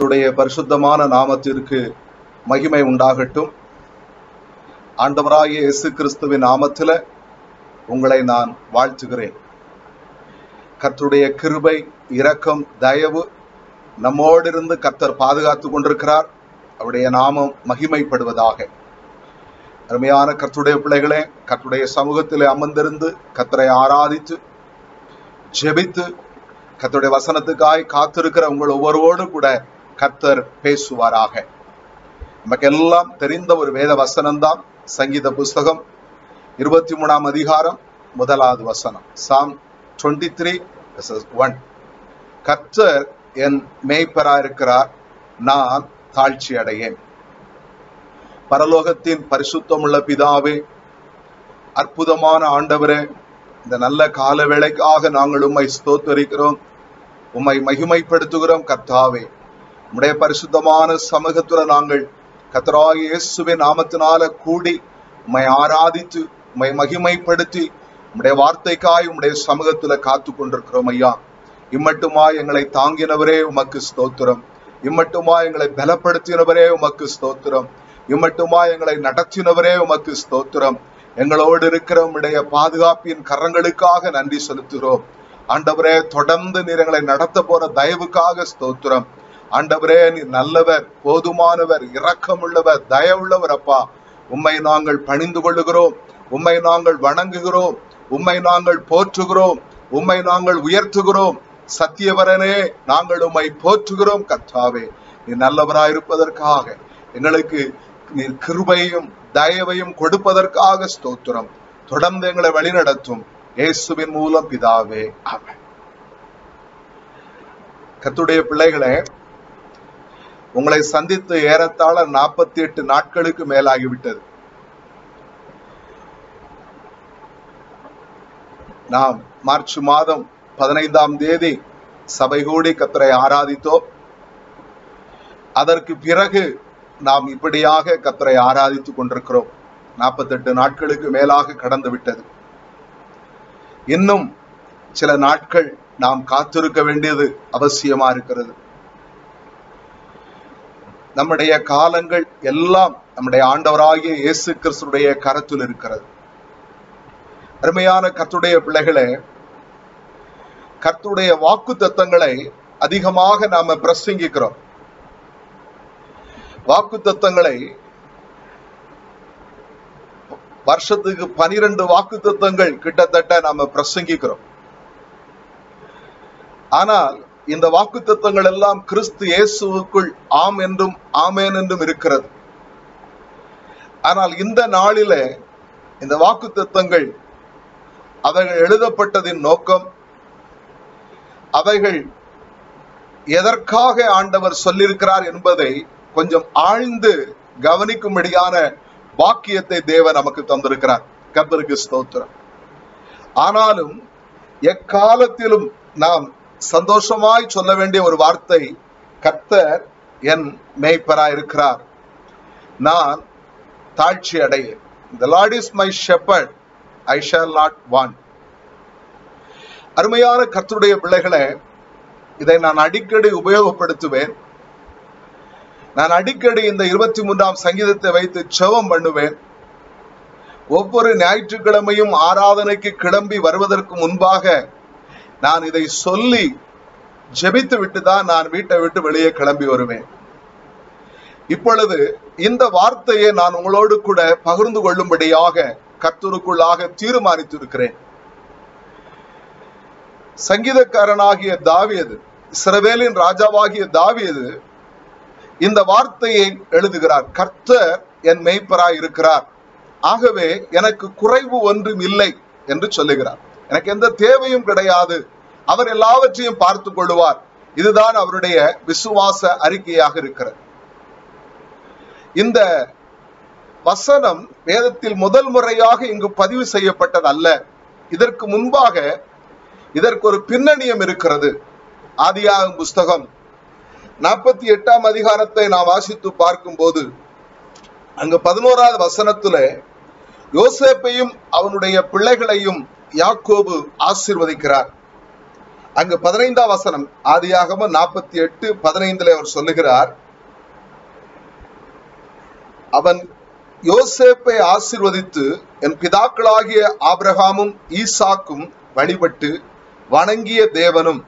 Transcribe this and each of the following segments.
கர்த்தருடைய பரிசுத்தமான நாமத்திற்கு மகிமை உண்டாகட்டும். ஆண்டவராகிய இயேசு கிறிஸ்துவின் நாமத்தில் உங்களை நான் வாழ்த்துகிறேன். கர்த்தருடைய கிருபை, இரக்கம், தயவு நம்மோடு இருந்து கர்த்தர் பாதுகாத்து கொண்டிருக்கிறார். அவருடைய நாமம் மகிமைப்படுவதாக. அருமையான கர்த்தருடைய பிள்ளைகளே, கர்த்தருடைய சமூகத்திலே அமர்ந்திருந்து கர்த்தரை ஆராதித்து ஜெபித்து கர்த்தருடைய வசனத்துக்காய் காத்திருக்கிற உங்கள் ஒவ்வொருவோடு கூட கர்த்தர் பேசுவாராக. நமக்கெல்லாம் தெரிந்த ஒரு வேத வசனம்தான் சங்கீத புஸ்தகம் 23ஆம் அதிகாரம் 1வது வசனம். சாம் 23:1. கர்த்தர் என் மேய்ப்பராயிருக்கிறார், நான் தாழ்ச்சி அடையேன். பரலோகத்தின் பரிசுத்தமுள்ள பிதாவே, அற்புதமான ஆண்டவரே, இந்த நல்ல கால வேளைக்காக நாங்கள் உம்மை ஸ்தோத்தரிக்கிறோம், உம்மை மகிமைப்படுத்துகிறோம். கர்த்தாவே, உம்முடைய பரிசுத்தமான சமூகத்துல நாங்கள் கர்த்தராகிய இயேசுவின் நாமத்தினால கூடி உம்மை ஆராதித்து உம்மை மகிமைப்படுத்தி உம்முடைய வார்த்தைக்காய் உம்முடைய சமூகத்துல காத்து கொண்டிருக்கிறோம். ஐயா, இம்மட்டுமா எங்களை தாங்கினவரே உமக்கு ஸ்தோத்திரம். இம்மட்டுமா எங்களை பலப்படுத்தினவரே உமக்கு ஸ்தோத்திரம். இம்மட்டுமா எங்களை நடத்தினவரே உமக்கு ஸ்தோத்திரம். எங்களோடு இருக்கிற உம்முடைய பாதுகாப்பின் கரங்களுக்காக நன்றி செலுத்துகிறோம். ஆண்டவரே, தொடர்ந்து நீர் எங்களை நடத்த போற தயவுக்காக ஸ்தோத்திரம். ஆண்டவரே, நீர் நல்லவர், போதுமானவர், இரக்கமுள்ளவர், தயவுள்ளவர். அப்பா, உம்மை நாங்கள் பணிந்து கொள்ளுகிறோம், உம்மை நாங்கள் வணங்குகிறோம், உம்மை நாங்கள் போற்றுகிறோம், உம்மை நாங்கள் உயர்த்துகிறோம். சத்தியவரனே, நாங்கள் உம்மை போற்றுகிறோம். கர்த்தாவே, நீர் நல்லவராயிருப்பதற்காக, எங்களுக்கு நீர் கிருபையும் தயவையும் கொடுப்பதற்காக ஸ்தோத்திரம். தொடர்ந்து எங்களை வழிநடத்தும் இயேசுவின் மூலம் பிதாவே, ஆமென். கர்த்தருடைய பிள்ளைகளே, உங்களை சந்தித்து ஏறத்தாழ 48 நாட்களுக்கு மேலாகிவிட்டது. நாம் மார்ச் மாதம் 15ஆம் தேதி சபை கூடி கர்த்தரை ஆராதித்தோம். அதற்கு பிறகு நாம் இப்படியாக கர்த்தரை ஆராதித்துக் கொண்டிருக்கிறோம். 48 நாட்களுக்கு மேலாக கடந்து விட்டது. இன்னும் சில நாட்கள் நாம் காத்திருக்க வேண்டியது அவசியமா இருக்கிறது. நம்முடைய காலங்கள் எல்லாம் நம்முடைய ஆண்டவராகிய இயேசு கிறிஸ்துடைய கரத்தில் இருக்கிறது. அருமையான கர்த்தருடைய பிள்ளைகளே, கர்த்தருடைய வாக்குத்தத்தங்களை அதிகமாக நாம பிரசங்கிக்கிறோம். வாக்குத்தத்தங்களை வருஷத்துக்கு 12 வாக்குத்தத்தங்கள் கிட்டத்தட்ட நாம பிரசங்கிக்கிறோம். ஆனால் இந்த வாக்குத்தத்தங்கள் எல்லாம் கிறிஸ்து இயேசுவுக்குள் ஆம் என்றும் ஆமேன் என்றும் இருக்கிறது. ஆனால் இந்த நாளிலே இந்த வாக்குத்தத்தங்கள் அவைகள் எழுதப்பட்டதின் நோக்கம், அவைகள் எதற்காக ஆண்டவர் சொல்லியிருக்கிறார் என்பதை கொஞ்சம் ஆழ்ந்து கவனிக்கும்படியான பாக்கியத்தை தேவன் நமக்கு தந்திருக்கிறார். கர்த்தருக்கு ஸ்தோத்திரம். ஆனாலும் எக்காலத்திலும் நாம் சந்தோஷமாய் சொல்ல வேண்டிய ஒரு வார்த்தை, கர்த்தர் என் மேய்ப்பராய் இருக்கிறார், நான் தாழ்ச்சி அடையேன். The Lord is my shepherd, I shall not want. அருமையான கர்த்தருடைய பிள்ளைகளே, இதை நான் அடிக்கடி உபயோகப்படுத்துவேன். நான் அடிக்கடி இந்த 23ஆம் சங்கீதத்தை வைத்து ஜெபம் பண்ணுவேன். ஒவ்வொரு ஞாயிற்றுக்கிழமையும் ஆராதனைக்கு கிளம்பி வருவதற்கு முன்பாக நான் இதை சொல்லி ஜெபித்து விட்டுதான் நான் வீட்டை விட்டு வெளியே கிளம்பி வருவேன். இப்பொழுது இந்த வார்த்தையை நான் உங்களோடு கூட பகிர்ந்து கொள்ளும்படியாக கர்த்தருக்குள்ளாக தீர்மானித்திருக்கிறேன். சங்கீதக்காரனாகிய தாவீது, இஸ்ரவேலின் ராஜாவாகிய தாவீது இந்த வார்த்தையை எழுதுகிறார். கர்த்தர் என் மேய்ப்பராய் இருக்கிறார், ஆகவே எனக்கு குறைவு ஒன்றும் இல்லை என்று சொல்லுகிறார். எனக்கு எந்த தேவையும் கிடையாது, அவர் எல்லாவற்றையும் பார்த்து கொள்வார். இதுதான் அவருடைய விசுவாச அறிக்கையாக இருக்கிறது. இந்த வசனம் வேதத்தில் முதல் முறையாக இங்கு பதிவு செய்யப்பட்டது அல்ல. இதற்கு முன்பாக இதற்கு ஒரு பின்னணியம் இருக்கிறது. ஆதியாகமம் புஸ்தகம் 48ஆம் அதிகாரத்தை நாம் வாசித்து பார்க்கும் போது அங்கு 11வது வசனத்துல யோசேப்பையும் அவனுடைய பிள்ளைகளையும் யாக்கோபு ஆசீர்வதிக்கிறார். அங்கு 15ஆம் வசனம், ஆதியாகமம் 48:15 அவர் சொல்லுகிறார், அவன் யோசேப்பை ஆசீர்வதித்து, என் பிதாக்களாகிய ஆபிரகாமும் ஈசாக்கும் வழிபட்டு வணங்கிய தேவனும்,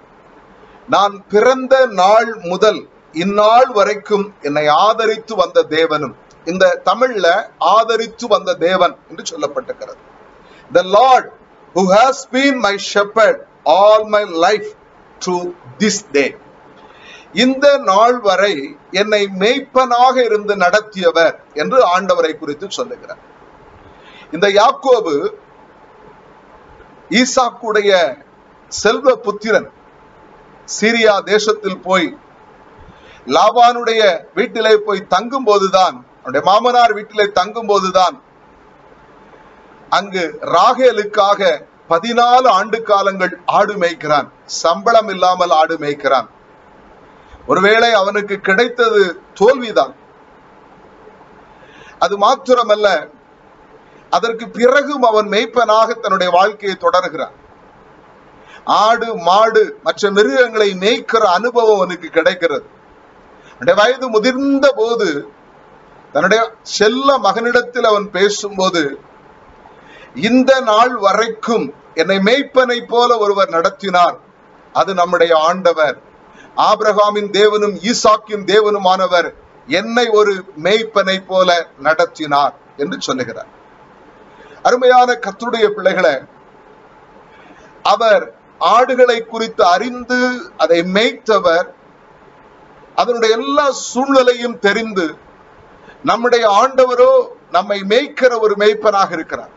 நான் பிறந்த நாள் முதல் இந்நாள் வரைக்கும் என்னை ஆதரித்து வந்த தேவனும். இந்த தமிழ்ல ஆதரித்து வந்த தேவன் என்று சொல்லப்பட்டிருக்கிறது. The Lord who has been my shepherd all my life to this day. இந்த நாள் வரை என்னை மேய்ப்பனாக இருந்து நடத்தியவர் என்று ஆண்டவரை குறித்து சொல்லுகிறார். இந்த யாக்கோபு ஈசாக்குடைய செல்வ புத்திரன். சீரியா தேசத்தில் போய் லாபானுடைய வீட்டிலே போய் தங்கும் போதுதான், அவருடைய மாமனார் வீட்டிலே தங்கும் போதுதான் அங்கு ராகேலுக்காக 14 ஆண்டு காலங்கள் ஆடு மேய்க்கிறான். சம்பளம் இல்லாமல் ஆடு மேய்க்கிறான். ஒருவேளை அவனுக்கு கிடைத்தது தோல்விதான். அது மாத்திரமல்ல, அதற்கு பிறகும் அவன் மேய்ப்பனாக தன்னுடைய வாழ்க்கையை தொடர்கிறான். ஆடு மாடு மற்ற மிருகங்களை மேய்க்கிற அனுபவம் அவனுக்கு கிடைக்கிறது. வயது முதிர்ந்த போது தன்னுடைய செல்ல மகனிடத்தில் அவன் பேசும்போது, இந்த நாள் வரைக்கும் என்னை மேய்ப்பனை போல ஒருவர் நடத்தினார், அது நம்முடைய ஆண்டவர், ஆபிரகாமின் தேவனும் ஈசாக்கின் தேவனுமானவர் என்னை ஒரு மேய்ப்பனை போல நடத்தினார் என்று சொல்லுகிறார். அருமையான கர்த்தருடைய பிள்ளைகளே, அவர் ஆடுகளை குறித்து அறிந்து அதை மேய்த்தவர், அதனுடைய எல்லா சூழ்நிலையும் தெரிந்து, நம்முடைய ஆண்டவரோ நம்மை மேய்க்கிற ஒரு மேய்ப்பனாக இருக்கிறார்.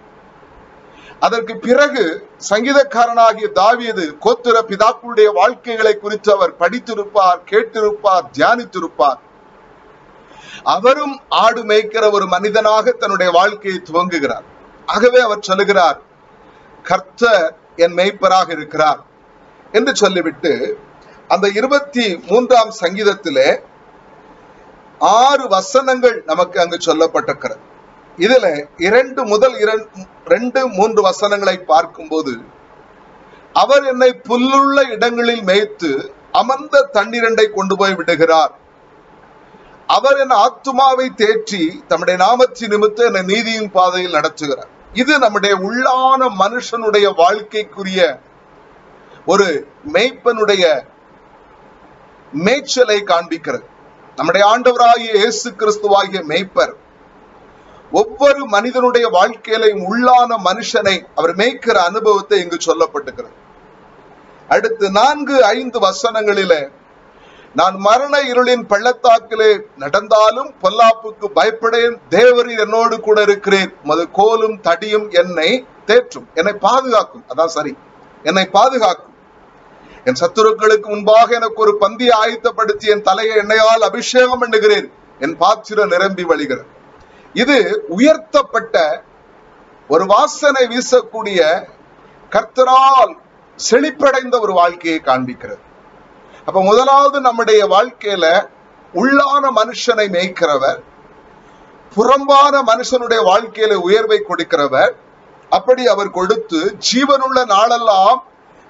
அதற்கு பிறகு சங்கீதக்காரனாகிய தாவீது கோத்திர பிதாக்களுடைய வாழ்க்கைகளை குறித்து அவர் படித்திருப்பார், கேட்டிருப்பார், தியானித்திருப்பார். அவரும் ஆடு மேய்க்கிற ஒரு மனிதனாக தன்னுடைய வாழ்க்கையை துவங்குகிறார். ஆகவே அவர் சொல்லுகிறார், கர்த்தர் என் மேய்ப்பராக இருக்கிறார் என்று சொல்லிவிட்டு அந்த 23ஆம் சங்கீதத்திலே 6 வசனங்கள் நமக்கு அங்கு சொல்லப்பட்டிருக்கிறது. இதுல 2 முதல் 2-3 வசனங்களை பார்க்கும்போது, அவர் என்னை புல்லுள்ள இடங்களில் மேய்த்து அமர்ந்த தண்ணீரண்டை கொண்டு போய் விடுகிறார். அவர் என் ஆத்துமாவை தேற்றி தம்முடைய நாமத்தின் நிமித்தம் என்னை நீதியின் பாதையில் நடத்துகிறார். இது நம்முடைய உள்ளான மனுஷனுடைய வாழ்க்கைக்குரிய ஒரு மேய்ப்பனுடைய மேய்ச்சலை காண்பிக்கிறது. நம்முடைய ஆண்டவராகிய இயேசு கிறிஸ்துவாகிய மேய்ப்பர் ஒவ்வொரு மனிதனுடைய வாழ்க்கையிலும் உள்ளான மனுஷனை அவர் மேய்க்கிற அனுபவத்தை இங்கு சொல்லப்பட்டிருக்கிறது. அடுத்து 4-5 வசனங்களிலே, நான் மரண இருளின் பள்ளத்தாக்கிலே நடந்தாலும் பொல்லாப்புக்கு பயப்படேன், தேவரீர் என்னோடு கூட இருக்கிறேன், உமது கோலும் தடியும் என்னை தேற்றும், என்னை பாதுகாக்கும். அதான் சரி, என்னை பாதுகாக்கும். என் சத்துருக்களுக்கு முன்பாக எனக்கு ஒரு பந்தியை ஆயத்தப்படுத்தி என் தலையை எண்ணெயால் அபிஷேகம் பண்ணுகிறேன், என் பாத்திரம் நிரம்பி வழிகிறது. இது உயர்த்தப்பட்ட ஒரு வாசனை வீசக்கூடிய கர்த்தரால் செழிப்படைந்த ஒரு வாழ்க்கையை காண்பிக்கிறது. அப்ப முதலாவது நம்முடைய வாழ்க்கையில உள்ளான மனுஷனை மேய்க்கிறவர், புறம்பான மனுஷனுடைய வாழ்க்கையில உயர்வை கொடுக்கிறவர். அப்படி அவர் கொடுத்து ஜீவனுள்ள நாளெல்லாம்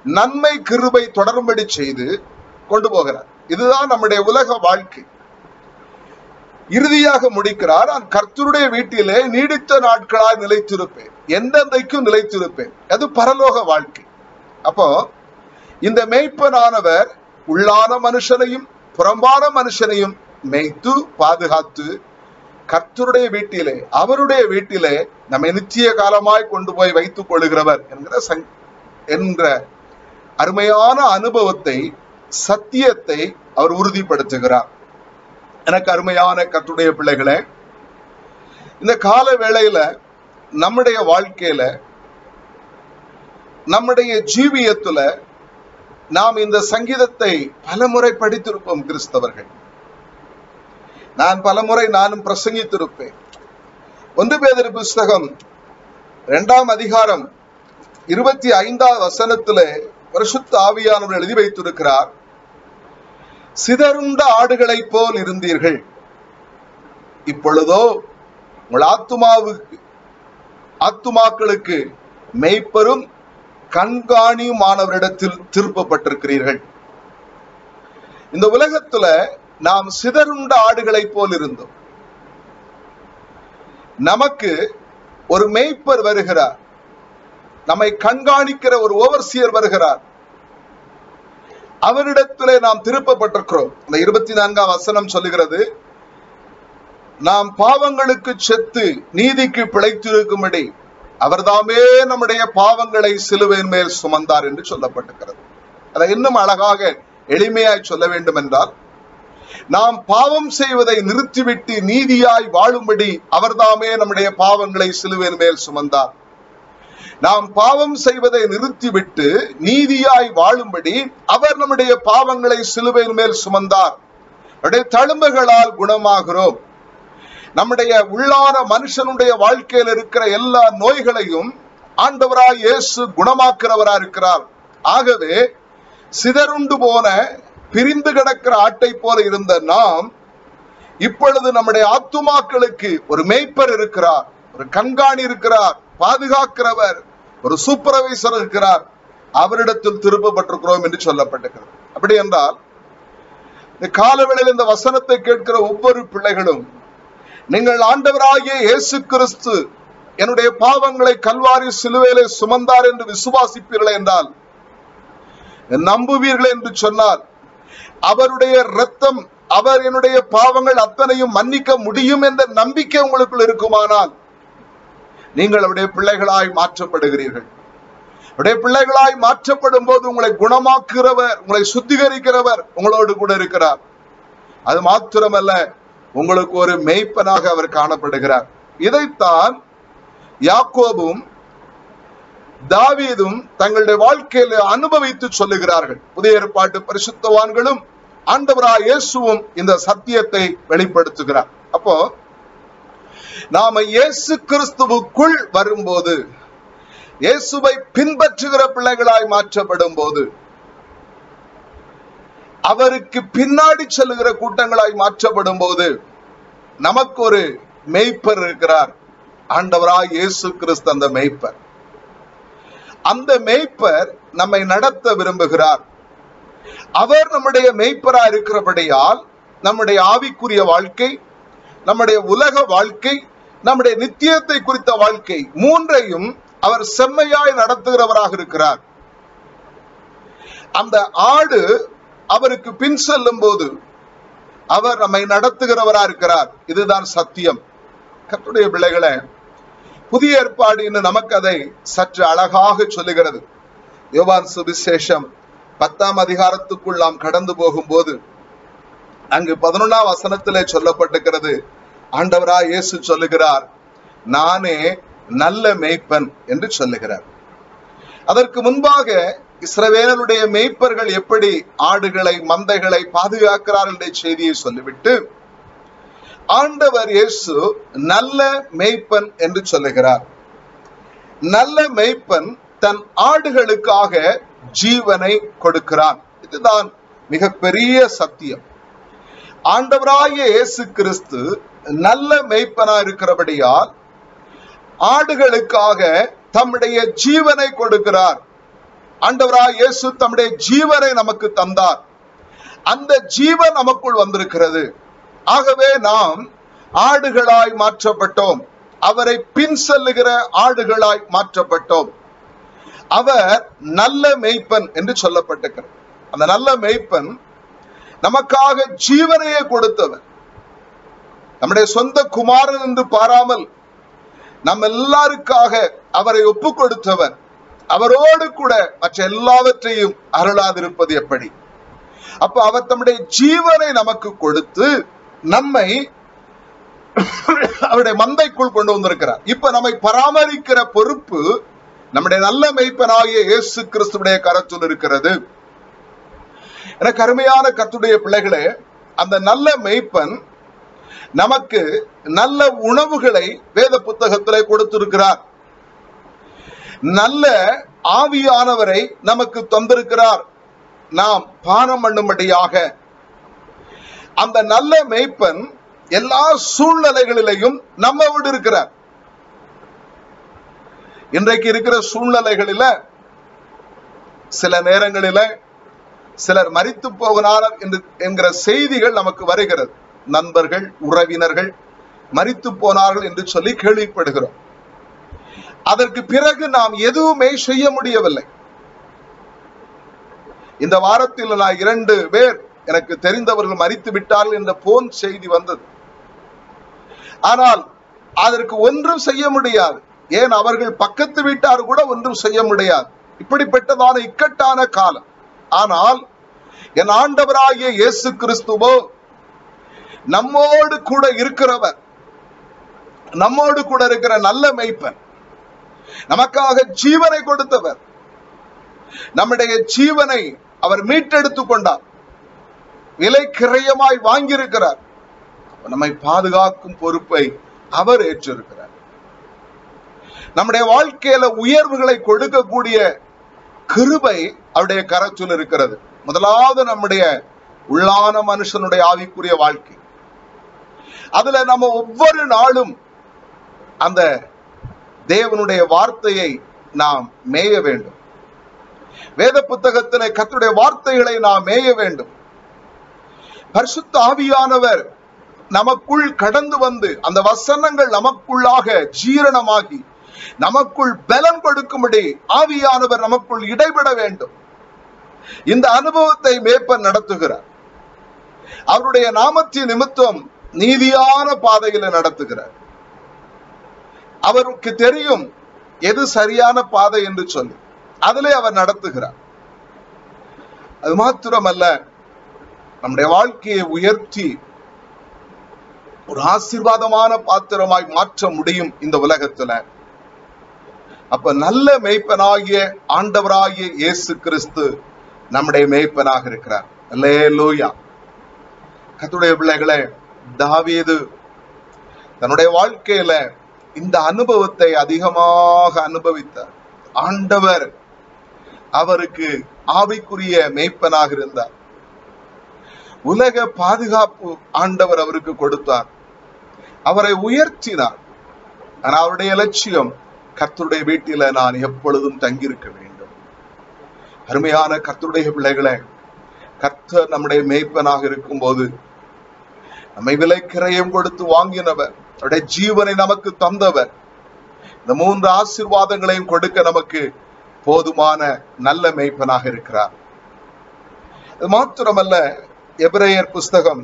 நன்மை கிருபை தொடரும்படி செய்து கொண்டு போகிறார். இதுதான் நம்முடைய உலக வாழ்க்கை. இறுதியாக முடிக்கிறார், நான் கர்த்தருடைய வீட்டிலே நீடித்த நாட்களாய் நிலைத்திருப்பேன், எந்தெந்தைக்கும் நிலைத்திருப்பேன். அது பரலோக வாழ்க்கை. அப்போ இந்த மேய்ப்பனானவர் உள்ளான மனுஷனையும் புறம்பான மனுஷனையும் மேய்த்து பாதுகாத்து கர்த்தருடைய வீட்டிலே, அவருடைய வீட்டிலே நம்மை நித்திய காலமாய் கொண்டு போய் வைத்துக் கொள்ளுகிறவர் என்ற அருமையான அனுபவத்தை, சத்தியத்தை அவர் உறுதிப்படுத்துகிறார். எனக்கு அருமையான கர்த்தருடைய பிள்ளைகளே, இந்த கால வேளையில நம்முடைய வாழ்க்கையில, நம்முடைய ஜீவியத்துல நாம் இந்த சங்கீதத்தை பலமுறை படித்திருப்போம். கிறிஸ்தவர்கள், நான் பலமுறை நானும் பிரசங்கித்திருப்பேன். 1 பேதுரு புஸ்தகம் 2ஆம் அதிகாரம் 25ஆம் வசனத்திலே பரிசுத்த ஆவியானவர் எழுதி வைத்திருக்கிறார், சிதறுண்ட ஆடுகளை போல் இருந்தீர்கள், இப்பொழுதோ உங்கள் ஆத்துமாக்களுக்கு மேய்ப்பரும் கண்காணியுமானவரிடத்தில் திருப்பப்பட்டிருக்கிறீர்கள். இந்த உலகத்துல நாம் சிதறுண்ட ஆடுகளை போல் இருந்தோம். நமக்கு ஒரு மேய்ப்பர் வருகிறார், நம்மை கண்காணிக்கிற ஒரு ஓவர்சியர் வருகிறார். அவரிடத்திலே நாம் திருப்பப்பட்டிருக்கிறோம். இந்த 24ஆம் வசனம் சொல்லுகிறது, நாம் பாவங்களுக்கு செத்து நீதிக்கு பிழைத்திருக்கும்படி அவர்தாமே நம்முடைய பாவங்களை சிலுவையின் மேல் சுமந்தார் என்று சொல்லப்பட்டிருக்கிறது. அதை இன்னும் அழகாக எளிமையாய் சொல்ல வேண்டும் என்றால், நாம் பாவம் செய்வதை நிறுத்திவிட்டு நீதியாய் வாழும்படி அவர்தாமே நம்முடைய பாவங்களை சிலுவையின் மேல் சுமந்தார். நாம் பாவம் செய்வதை நிறுத்திவிட்டு நீதியாய் வாழும்படி அவர் நம்முடைய பாவங்களை சிலுவையின் மேல் சுமந்தார். அவருடைய தழும்புகளால் குணமாகிறோம். நம்முடைய உள்ளான மனுஷனுடைய வாழ்க்கையில் இருக்கிற எல்லா நோய்களையும் ஆண்டவராய் இயேசு குணமாக்குறவராய் இருக்கிறார். ஆகவே சிதறுண்டு போன பிரிந்து கிடக்கிற ஆட்டை போல இருந்த நாம் இப்பொழுது நம்முடைய ஆத்துமாக்களுக்கு ஒரு மேய்ப்பர் இருக்கிறார், ஒரு கண்காணி இருக்கிறார், பாதுகாக்கிறவர், ஒரு சூப்பர்வைசர் இருக்கிறார். அவரிடத்தில் திருப்பப்பட்டிருக்கிறோம் என்று சொல்லப்பட்டிருக்கிறது. அப்படி என்றால் இந்த காலவேளையில் இந்த வசனத்தை கேட்கிற ஒவ்வொரு பிள்ளைகளும், நீங்கள் ஆண்டவராகிய இயேசு கிறிஸ்து என்னுடைய பாவங்களை கல்வாரி சிலுவையிலே சுமந்தார் என்று விசுவாசிப்பீர்கள் என்றால், நம்புவீர்கள் என்று சொன்னால், அவருடைய இரத்தம், அவர் என்னுடைய பாவங்கள் அத்தனையும் மன்னிக்க முடியும் என்ற நம்பிக்கை உங்களுக்குள் இருக்குமானால், நீங்கள் அவருடைய பிள்ளைகளாய் மாற்றப்படுகிறீர்கள். அவருடைய பிள்ளைகளாய் மாற்றப்படும் போது உங்களை குணமாக்குகிறவர், உங்களை சுத்திகரிக்கிறவர் உங்களோடு கூட இருக்கிறார். அது மாத்திரமல்ல, உங்களுக்கு ஒரு மேய்ப்பனாக அவர் காணப்படுகிறார். இதைத்தான் யாக்கோபும் தாவீதும் தங்களுடைய வாழ்க்கையில அனுபவித்து சொல்லுகிறார்கள். புதிய ஏற்பாட்டு பரிசுத்தவான்களும் ஆண்டவராய் இயேசுவும் இந்த சத்தியத்தை வெளிப்படுத்துகிறார். அப்போ நாம இயேசு கிறிஸ்துவுக்குள் வரும்போது, இயேசுவை பின்பற்றுகிற பிள்ளைகளாய் மாற்றப்படும் போது, அவருக்கு பின்னாடி செல்லுகிற கூட்டங்களாய் மாற்றப்படும் போது, நமக்கு ஒரு மேய்ப்பர் இருக்கிறார். ஆண்டவராய் இயேசு கிறிஸ்து அந்த மேய்ப்பர். அந்த மேய்ப்பர் நம்மை நடத்த விரும்புகிறார். அவர் நம்முடைய மேய்ப்பரா இருக்கிறபடியால் நம்முடைய ஆவிக்குரிய வாழ்க்கை, நம்முடைய உலக வாழ்க்கை, நம்முடைய நித்தியத்தை குறித்த வாழ்க்கை மூன்றையும் அவர் செம்மையாய் நடத்துகிறவராக இருக்கிறார். அந்த ஆடு அவருக்கு பின் செல்லும் போது அவர் நம்மை நடத்துகிறவரா இருக்கிறார். இதுதான் சத்தியம். கர்த்தருடைய பிள்ளைகளே, புதிய ஏற்பாடு இன்னும் நமக்கு அதை சற்று அழகாக சொல்லுகிறது. யோவான் சுவிசேஷம் 10ஆம் அதிகாரத்துக்குள் நாம் கடந்து போகும்போது அங்கு 11ஆம் வசனத்திலே சொல்லப்பட்டிருக்கிறது, ஆண்டவராய் இயேசு சொல்லுகிறார், நானே நல்ல மேய்ப்பன் என்று சொல்லுகிறார். அதற்கு முன்பாக இஸ்ரவேலுடைய மேய்ப்பர்கள் எப்படி ஆடுகளை மந்தைகளை பாதுகாக்கிறார் என்ற செய்தியை சொல்லிவிட்டு ஆண்டவர் இயேசு நல்ல மேய்ப்பன் என்று சொல்லுகிறார். நல்ல மேய்ப்பன் தன் ஆடுகளுக்காக ஜீவனை கொடுக்கிறான். இதுதான் மிகப்பெரிய சத்தியம். ஆண்டவராகிய இயேசு கிறிஸ்து நல்ல மேய்ப்பனா இருக்கிறபடியால் ஆடுகளுக்காக தம்முடைய ஜீவனை கொடுக்கிறார். ஆண்டவராகிய இயேசு தம்முடைய ஜீவனை நமக்கு தந்தார். அந்த ஜீவன் நமக்குள் வந்திருக்கிறது. ஆகவே நாம் ஆடுகளாய் மாற்றப்பட்டோம். அவரை பின் செல்லுகிற ஆடுகளாய் மாற்றப்பட்டோம். அவர் நல்ல மேய்ப்பன் என்று சொல்லப்பட்டிருக்கிறது. அந்த நல்ல மேய்ப்பன் நமக்காக ஜீவனையே கொடுத்தவர். நம்முடைய சொந்த குமாரன் என்று பாராமல் நம் எல்லாருக்காக அவரை ஒப்பு கொடுத்தவர். அவரோடு கூட மற்ற எல்லாவற்றையும் அருளாதிருப்பது எப்படி? அப்ப அவர் தம்முடைய ஜீவனை நமக்கு கொடுத்து நம்மை அவருடைய மந்தைக்குள் கொண்டு வந்திருக்கிறார். இப்ப நம்மை பராமரிக்கிற பொறுப்பு நம்முடைய நல்ல மேய்ப்பனாகிய இயேசு கிறிஸ்துவுடைய கரத்தில் இருக்கிறது. எனக்கு அருமையான கர்த்தருடைய பிள்ளைகளே, அந்த நல்ல மேய்ப்பன் நமக்கு நல்ல உணவுகளை வேத புத்தகத்திலே கொடுத்திருக்கிறார். நல்ல ஆவியானவரை நமக்கு தந்திருக்கிறார், நாம் பானம் பண்ணும்படியாக. அந்த நல்ல மேய்ப்பன் எல்லா சூழ்நிலைகளிலையும் நம்மோடு இருக்கிறார். இன்றைக்கு இருக்கிற சூழ்நிலைகளில சில நேரங்களில சிலர் மரித்து போகிறார் என்கிற செய்திகள் நமக்கு வருகிறது. நண்பர்கள், உறவினர்கள் மரித்து போனார்கள் என்று சொல்லி கேள்விப்படுகிறோம். அதற்கு பிறகு நாம் எதுவுமே செய்ய முடியவில்லை. இந்த வாரத்தில் நான் 2 பேர் எனக்கு தெரிந்தவர்கள் மரித்து விட்டார்கள் என்ற போன் செய்தி வந்தது. ஆனால் அதற்கு ஒன்றும் செய்ய முடியாது. ஏன், அவர்கள் பக்கத்து வீட்டார் கூட ஒன்றும் செய்ய முடியாது. இப்படிப்பட்டதான இக்கட்டான காலம். ஆனால் என் ஆண்டவராகிய இயேசு கிறிஸ்துவோ நம்மோடு கூட இருக்கிறவர், நம்மோடு கூட இருக்கிற நல்ல மேய்ப்பன், நமக்காக ஜீவனை கொடுத்தவர், நம்முடைய ஜீவனை அவர் மீட்டெடுத்துக் கொண்டார், விலை கிரயமாய் வாங்கியிருக்கிறார். நம்மை பாதுகாக்கும் பொறுப்பை அவர் ஏற்றிருக்கிறார். நம்முடைய வாழ்க்கையில உயர்வுகளை கொடுக்கக்கூடிய கிருபை அவருடைய கரத்தில் இருக்கிறது. முதலாவது நம்முடைய உள்ளான மனுஷனுடைய ஆவிக்குரிய வாழ்க்கை. அதுல நம்ம ஒவ்வொரு நாளும் அந்த தேவனுடைய வார்த்தையை நாம் மேய வேண்டும். வேத புத்தகத்திலே கர்த்தருடைய வார்த்தைகளை நாம் மேய வேண்டும். பரிசுத்த ஆவியானவர் நமக்குள் கடந்து வந்து அந்த வசனங்கள் நமக்குள்ளாக ஜீரணமாகி நமக்குள் பலன் கொடுக்கும்படி ஆவியானவர் நமக்குள் இடைபெற வேண்டும். இந்த அனுபவத்தை மேய்ப்பன் நடத்துகிறார். அவருடைய நாமத்தின் நிமித்தம் நீதியான பாதையில நடத்துகிறார். அவருக்கு தெரியும் எது சரியான பாதை என்று சொல்லி அதிலே அவர் நடத்துகிறார். அது மாத்திரமல்ல, நம்முடைய வாழ்க்கையை உயர்த்தி ஒரு ஆசீர்வாதமான பாத்திரமாய் மாற்ற முடியும் இந்த உலகத்துல. அப்ப நல்ல மேய்ப்பனாகிய ஆண்டவராகிய இயேசு கிறிஸ்து நம்முடைய மேய்ப்பனாக இருக்கிறார். அல்லேலூயா. கர்த்தருடைய பிள்ளைகளே, தாவீது தன்னுடைய வாழ்க்கையில இந்த அனுபவத்தை அதிகமாக அனுபவித்தார். ஆண்டவர் அவருக்கு ஆவிக்குரிய மேய்ப்பனாக இருந்தார். உலக பாதுகாப்பு ஆண்டவர் அவருக்கு கொடுத்தார். அவரை உயர்த்தினார். ஆனால் அவருடைய லட்சியம் கர்த்தருடைய வீட்டில நான் எப்பொழுதும் தங்கியிருக்க வேண்டும். அருமையான கர்த்தருடைய பிள்ளைகளே, கர்த்தர் நம்முடைய மேய்ப்பனாக இருக்கும் போது நம்மை விலை கிரயம் கொடுத்து வாங்கினவர், அவருடைய ஜீவனை நமக்கு தந்தவர், இந்த 3 ஆசீர்வாதங்களையும் கொடுக்க நமக்கு போதுமான நல்ல மேய்ப்பனாக இருக்கிறார். அது மாத்திரமல்ல, எபிரேயர் புஸ்தகம்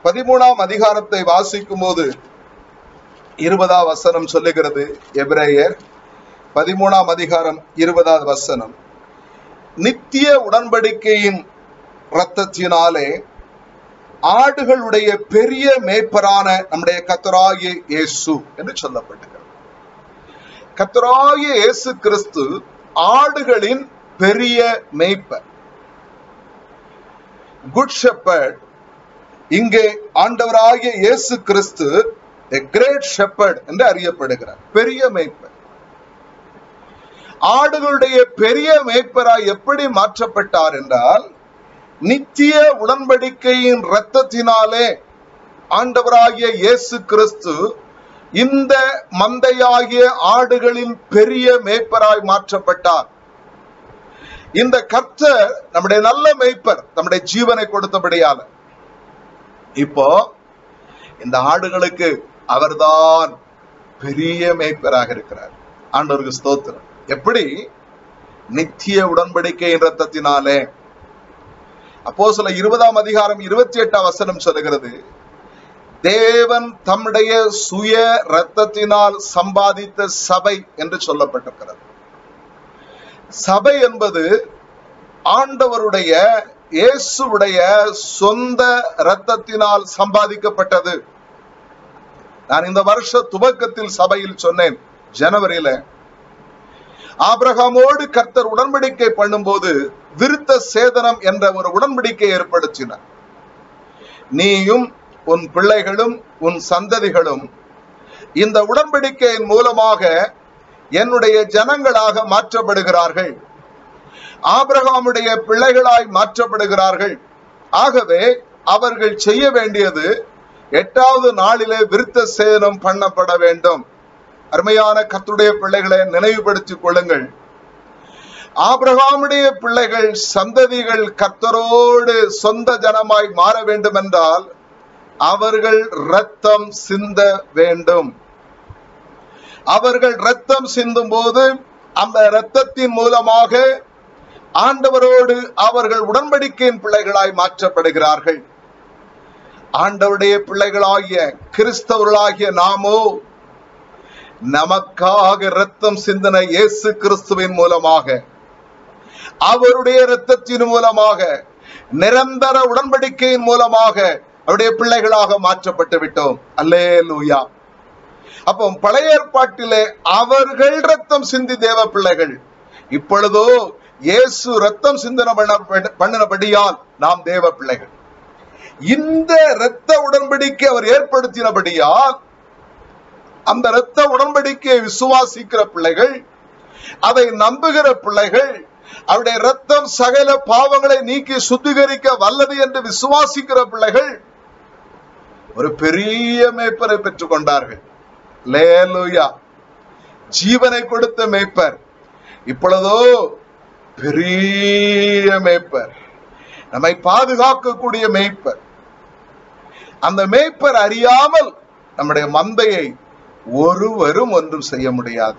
13ஆம் அதிகாரத்தை வாசிக்கும் போது 20ஆம் வசனம் சொல்லுகிறது. எபிரேயர் 13ஆம் அதிகாரம் 20ஆவது வசனம், நித்திய உடன்படிக்கையின் இரத்தத்தினாலே ஆடுகளுடைய பெரிய மேய்ப்பரான நம்முடைய கர்த்தராகிய இயேசு என்று சொல்லப்பட்டிருக்கிறது. கர்த்தராகிய இயேசு கிறிஸ்து ஆடுகளின் பெரிய மேய்ப்பர், குட் ஷெப்பர்ட். இங்கே ஆண்டவராகிய இயேசு கிறிஸ்து a great shepherd என்று அறியப்படுகிறார், பெரிய மேய்ப்பர். ஆடுகளுடைய பெரிய மேய்ப்பராய் எப்படி மாற்றப்பட்டார் என்றால், நித்திய உடன்படிக்கையின் இரத்தத்தினாலே ஆண்டவராகிய இயேசு கிறிஸ்து இந்த மந்தையாகிய ஆடுகளின் பெரிய மேய்ப்பராய் மாற்றப்பட்டார். இந்த கர்த்தர் நம்முடைய நல்ல மேய்ப்பர், நம்முடைய ஜீவனை கொடுத்தபடியால இப்போ இந்த ஆடுகளுக்கு அவர்தான் பெரிய மேய்ப்பராக இருக்கிறார். ஆண்டவருக்கு ஸ்தோத்திரம். எப்படி? நித்திய உடன்படிக்கையின் இரத்தத்தினாலே. அப்போஸ்தலர் 20ஆம் அதிகாரம் 28ஆம் வசனம் சொல்லுகிறது, தேவன் தம்முடைய சுய இரத்தத்தினால் சம்பாதித்த சபை என்று சொல்லப்பட்டிருக்கிறது. சபை என்பது ஆண்டவருடைய இயேசுவுடைய சொந்த இரத்தத்தினால் சம்பாதிக்கப்பட்டது. நான் இந்த வருஷ துவக்கத்தில் சபையில் சொன்னேன், ஜனவரியில ஆபிரகாமோடு கர்த்தர் உடன்படிக்கை பண்ணும்போது விருத்த சேதனம் என்ற ஒரு உடன்படிக்கை ஏற்படுத்தினார். நீயும் உன் பிள்ளைகளும் உன் சந்ததிகளும் இந்த உடன்படிக்கையின் மூலமாக என்னுடைய ஜனங்களாக மாற்றப்படுகிறார்கள், ஆபிரகாமுடைய பிள்ளைகளாய் மாற்றப்படுகிறார்கள். ஆகவே அவர்கள் செய்ய வேண்டியது 8வது நாளிலே விருத்த சேதனம் பண்ணப்பட வேண்டும். அருமையான கர்த்தருடைய பிள்ளைகளை நினைவுபடுத்திக் கொள்ளுங்கள். ஆபிரகாமுடைய பிள்ளைகள் சந்ததிகள் கர்த்தரோடு சொந்த ஜனமாய் மாற வேண்டும் என்றால் அவர்கள் இரத்தம் சிந்த வேண்டும். அவர்கள் இரத்தம் சிந்தும் போது அந்த இரத்தத்தின் மூலமாக ஆண்டவரோடு அவர்கள் உடன்படிக்கையின் பிள்ளைகளாய் மாற்றப்படுகிறார்கள். ஆண்டவருடைய பிள்ளைகளாகிய கிறிஸ்தவர்களாகிய நாமோ நமக்காக இரத்தம் சிந்தன இயேசு கிறிஸ்துவின் மூலமாக, அவருடைய இரத்தத்தின் மூலமாக, நிரந்தர உடன்படிக்கையின் மூலமாக அவருடைய பிள்ளைகளாக மாற்றப்பட்டு விட்டோம். அல்லேலூயா. அப்போ பழைய ஏற்பாட்டிலே அவர்கள் இரத்தம் சிந்தி தேவ பிள்ளைகள். இப்பொழுதோ இயேசு இரத்தம் சிந்தன பண்ணினபடியால் நாம் தேவ பிள்ளைகள். இந்த இரத்த உடன்படிக்கை அவர் ஏற்படுத்தினபடியால் அந்த இரத்த உடன்படிக்கையை விசுவாசிக்கிற பிள்ளைகள், அதை நம்புகிற பிள்ளைகள், அவருடைய இரத்தம் சகல பாவங்களை நீக்கி சுத்திகரிக்க வல்லது என்று விசுவாசிக்கிற பிள்ளைகள் ஒரு பெரிய மேய்ப்பரை பெற்றுக் கொண்டார்கள். அல்லேலூயா. ஜீவனை கொடுத்த மேய்ப்பர் இப்பொழுதோ பெரிய மேய்ப்பர், நம்மை பாதுகாக்கக்கூடிய மேய்ப்பர். அந்த மேய்ப்பர் அறியாமல் நம்முடைய மந்தையை ஒருவரும் ஒன்றும் செய்ய முடியாது.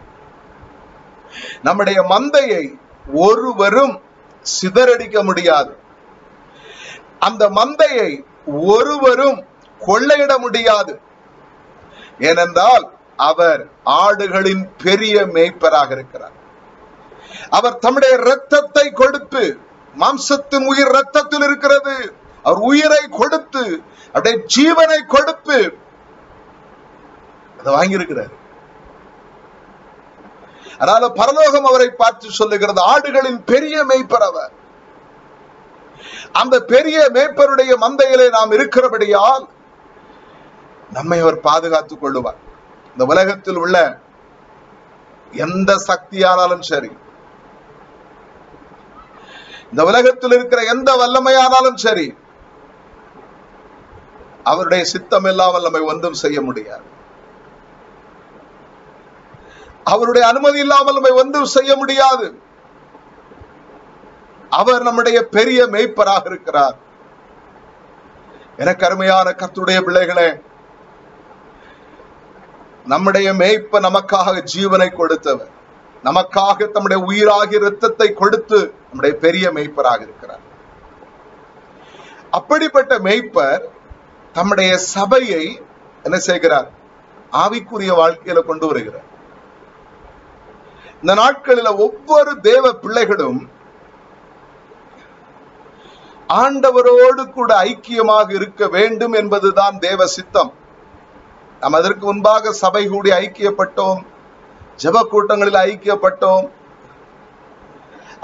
நம்முடைய மந்தையை ஒருவரும் சிதறடிக்க முடியாது. அந்த மந்தையை ஒருவரும் கொள்ளையிட முடியாது. ஏனென்றால் அவர் ஆடுகளின் பெரிய மேய்ப்பராக இருக்கிறார். அவர் தம்முடைய இரத்தத்தை கொடுத்து, மாம்சத்தின் உயிர் இரத்தத்தில் இருக்கிறது, அவர் உயிரை கொடுத்து, அவருடைய ஜீவனை கொடுத்து அதை வாங்கியிருக்கிறார். அதனால பரலோகம் அவரை பார்த்து சொல்லுகிறது, ஆடுகளின் பெரிய மேய்ப்பர் அவர். அந்த பெரிய மேய்ப்பருடைய மந்தையிலே நாம் இருக்கிறபடியால் நம்மை அவர் பாதுகாத்துக் கொள்ளுவார். இந்த உலகத்தில் உள்ள எந்த சக்தியானாலும் சரி, இந்த உலகத்தில் இருக்கிற எந்த வல்லமையானாலும் சரி, அவருடைய சித்தம் இல்லாமல் நம்மை ஒன்றும் செய்ய முடியாது. அவருடைய அனுமதி இல்லாமல் நம்மை ஒன்றும் செய்ய முடியாது. அவர் நம்முடைய பெரிய மேய்ப்பராக இருக்கிறார். எனக்கு அருமையான கர்த்தருடைய பிள்ளைகளே, நம்முடைய மேய்ப்ப நமக்காக ஜீவனை கொடுத்தவர், நமக்காக தம்முடைய உயிராகிய இரத்தத்தை கொடுத்து நம்முடைய பெரிய மேய்ப்பராக இருக்கிறார். அப்படிப்பட்ட மேய்ப்பர் தம்முடைய சபையை என்ன செய்கிறார்? ஆவிக்குரிய வாழ்க்கையில கொண்டு வருகிறார். இந்த நாட்களில் ஒவ்வொரு தேவ பிள்ளைகளும் ஆண்டவரோடு கூட ஐக்கியமாக இருக்க வேண்டும் என்பதுதான் தேவ சித்தம். நாம் அதற்கு முன்பாக சபை கூடி ஐக்கியப்பட்டோம், ஜெப கூட்டங்களில் ஐக்கியப்பட்டோம்.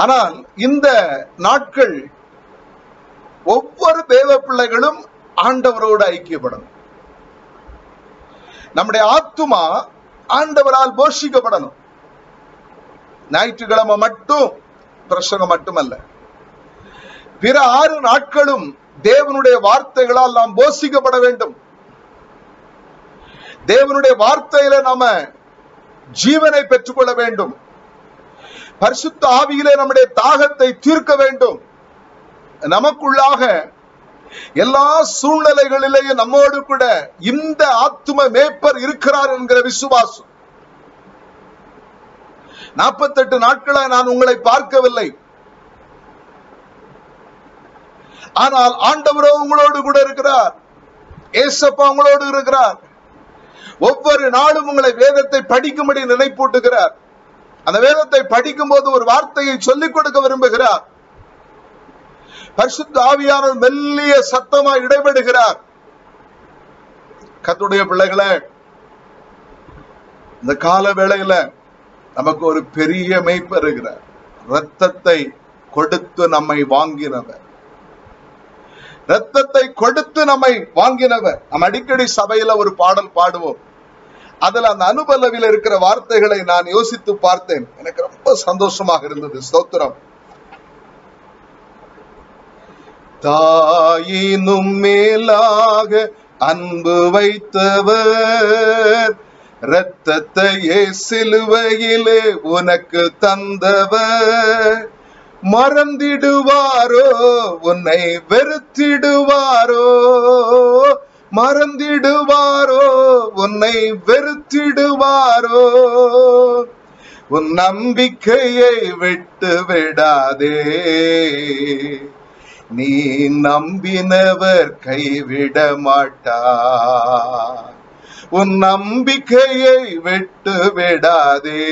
ஆனால் இந்த நாட்கள் ஒவ்வொரு தேவ பிள்ளைகளும் ஆண்டவரோடு ஐக்கியப்படணும். நம்முடைய ஆத்துமா ஆண்டவரால் போஷிக்கப்படணும். ஞாயிற்றுக்கிழமை மட்டும் பிரசங்கம் மட்டுமல்ல, பிற 6 நாட்களும் தேவனுடைய வார்த்தைகளால் நாம் போஷிக்கப்பட வேண்டும். தேவனுடைய வார்த்தையில நாம ஜீவனை பெற்றுக்கொள்ள வேண்டும். பரிசுத்த ஆவியிலே நம்முடைய தாகத்தை தீர்க்க வேண்டும். நமக்குள்ளாக எல்லா சூழ்நிலைகளிலேயும் நம்மோடு கூட இந்த ஆத்தும மேய்ப்பர் இருக்கிறார் என்கிற விசுவாசம். 48 நாட்களாக நான் உங்களை பார்க்கவில்லை, ஆனால் ஆண்டவரோ உங்களோடு கூட இருக்கிறார். ஏசப்பா உங்களோடு இருக்கிறார். ஒவ்வொரு நாளும் உங்களை வேதத்தை படிக்கும்படி நினைப்பூட்டுகிறார். அந்த வேதத்தை படிக்கும் போது ஒரு வார்த்தையை சொல்லிக் கொடுக்க விரும்புகிறார். பரிசுத்த ஆவியானவர் மெல்லிய சத்தமாய் இடைபடுகிறார். கர்த்தருடைய பிள்ளைகளே, இந்த கால வேளையில நமக்கு ஒரு பெரிய மேய்ப்பர் இருக்கிறார். இரத்தத்தை கொடுத்து நம்மை வாங்கினவர், இரத்தத்தை கொடுத்து நம்மை வாங்கினவர். நம்ம அடிக்கடி சபையில ஒரு பாடல் பாடுவோம். அதுல அந்த அனுபலவில் இருக்கிற வார்த்தைகளை நான் யோசித்து பார்த்தேன். எனக்கு ரொம்ப சந்தோஷமாக இருந்தது. ஸ்தோத்திரம். தாயினும் மேலாக அன்பு வைத்தவர், இரத்தத்தையே சிலுவையிலே உனக்கு தந்தவர் மறந்திடுவாரோ உன்னை வெறுத்திடுவாரோ, மறந்திடுவாரோ உன்னை வெறுத்திடுவாரோ. உன் நம்பிக்கையை விட்டு விடாதே, நீ நம்பினவர் கைவிட மாட்டார். உன் நம்பிக்கையை விட்டு விடாதே,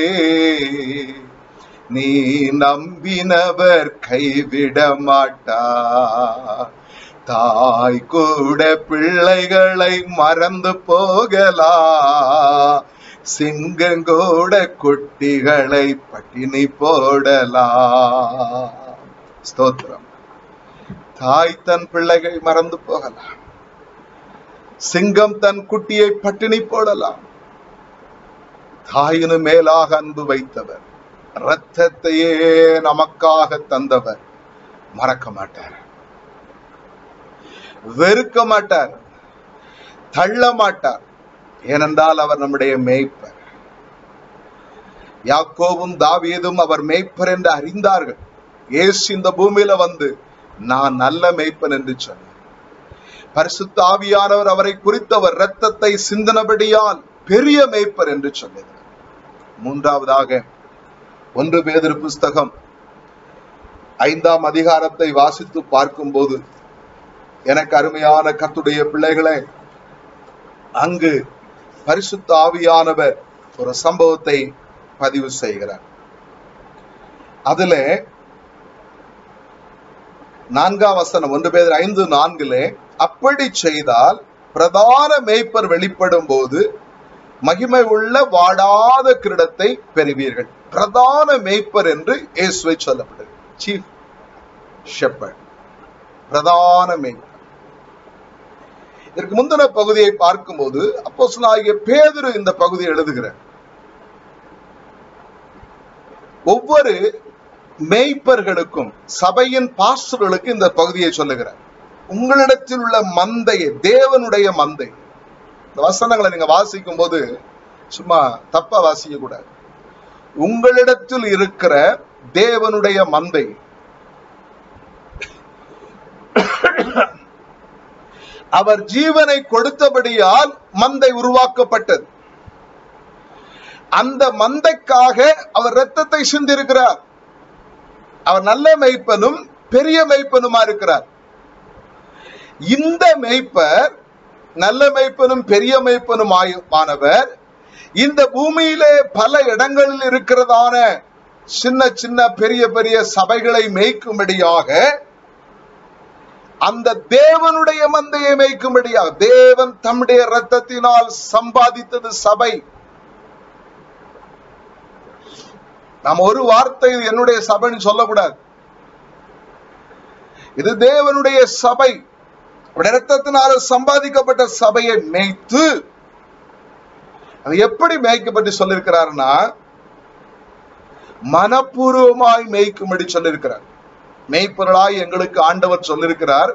நீ நம்பினவர் கைவிட மாட்டார். தாய் கூட பிள்ளைகளை மறந்து போகலாம், சிங்கங்கூட குட்டிகளை பட்டினி போடலாம். ஸ்தோத்திரம். தாய் தன் பிள்ளைகளை மறந்து போகலாம், சிங்கம் தன் குட்டியை பட்டினி போடலாம். தாயினு மேலாக அன்பு வைத்தவர், இரத்தத்தையே நமக்காக தந்தவர் மறக்க மாட்டார், வெறுக்க மாட்டார், தள்ள மாட்டார். ஏனென்றால் அவர் நம்முடைய மேய்ப்பர். யாக்கோபும் தாவீதும் அவர் மேய்ப்பர் என்று அறிந்தார்கள். இயேசு இந்த பூமியில வந்து நான் நல்ல மேய்ப்பன் என்று சொன்னார். பரிசுத்த ஆவியானவர் அவரை குறித்தவர் இரத்தத்தை சிந்தனபடியால் பெரிய மேய்ப்பர் என்று சொன்னார். மூன்றாவதாக 1 பேதுரு புஸ்தகம் 5ஆம் அதிகாரத்தை வாசித்து பார்க்கும் போது எனக்கு அருமையான கர்த்தருடைய பிள்ளைகளே, அங்கு பரிசுத்த ஆவியானவர் ஒரு சம்பவத்தை பதிவு செய்கிறார். அதுல 4ஆம் வசனம் 1 பேதுரு 5:4 அப்படி செய்தால் பிரதான மேய்ப்பர் வெளிப்படும் போது மகிமை உள்ள வாடாத கிரீடத்தை பெறுவீர்கள். பிரதான மேய்ப்பர் என்று இயேசுவை சொல்லப்பட்டது. சீஃப் ஷெப்பர்ட், பிரதான மேய்ப்பர். இதற்கு முந்தின பகுதியை பார்க்கும்போது அப்போஸ்தலனாகிய பேதுரு இந்த பகுதியை எழுதுகிறார். ஒவ்வொரு மேய்ப்பர்களுக்கும் சபையின் பாஸ்டர்களுக்கு இந்த பகுதியை சொல்லுகிறார். உங்களிடத்தில் உள்ள மந்தையை, தேவனுடைய மந்தை. இந்த வசனங்களை நீங்க வாசிக்கும் போது சும்மா தப்பா வாசிக்க கூடாது. உங்களிடத்தில் இருக்கிற தேவனுடைய மந்தை, அவர் ஜீவனை கொடுத்தபடியால் மந்தை உருவாக்கப்பட்டது. அந்த மந்தைக்காக அவர் இரத்தத்தை சிந்திருக்கிறார். அவர் நல்ல மேய்ப்பனும் பெரிய மேய்ப்பனுமா இருக்கிறார். இந்த மேய்ப்பர் நல்ல மேய்ப்பனும் பெரிய மேய்ப்பனும் ஆனவர் இந்த பூமியிலே பல இடங்களில் இருக்கிறதான சின்ன சின்ன பெரிய பெரிய சபைகளை மேய்க்கும்படியாக, அந்த தேவனுடைய மந்தையை மேய்க்கும்படியாக, தேவன் தம்முடைய இரத்தத்தினால் சம்பாதித்தது சபை. நாம் ஒரு வார்த்தை என்னுடைய சபைன்னு சொல்லக்கூடாது. இது தேவனுடைய சபை. இரத்தத்தினால் சம்பாதிக்கப்பட்ட சபையை மேய்த்து, அது எப்படி மேய்க்கப்பட்டு சொல்லிருக்கிறார்னா, மனப்பூர்வமாய் மேய்க்கும்படி சொல்லிருக்கிறார். மேய்ப்பொருளாய் எங்களுக்கு ஆண்டவர் சொல்லிருக்கிறார்,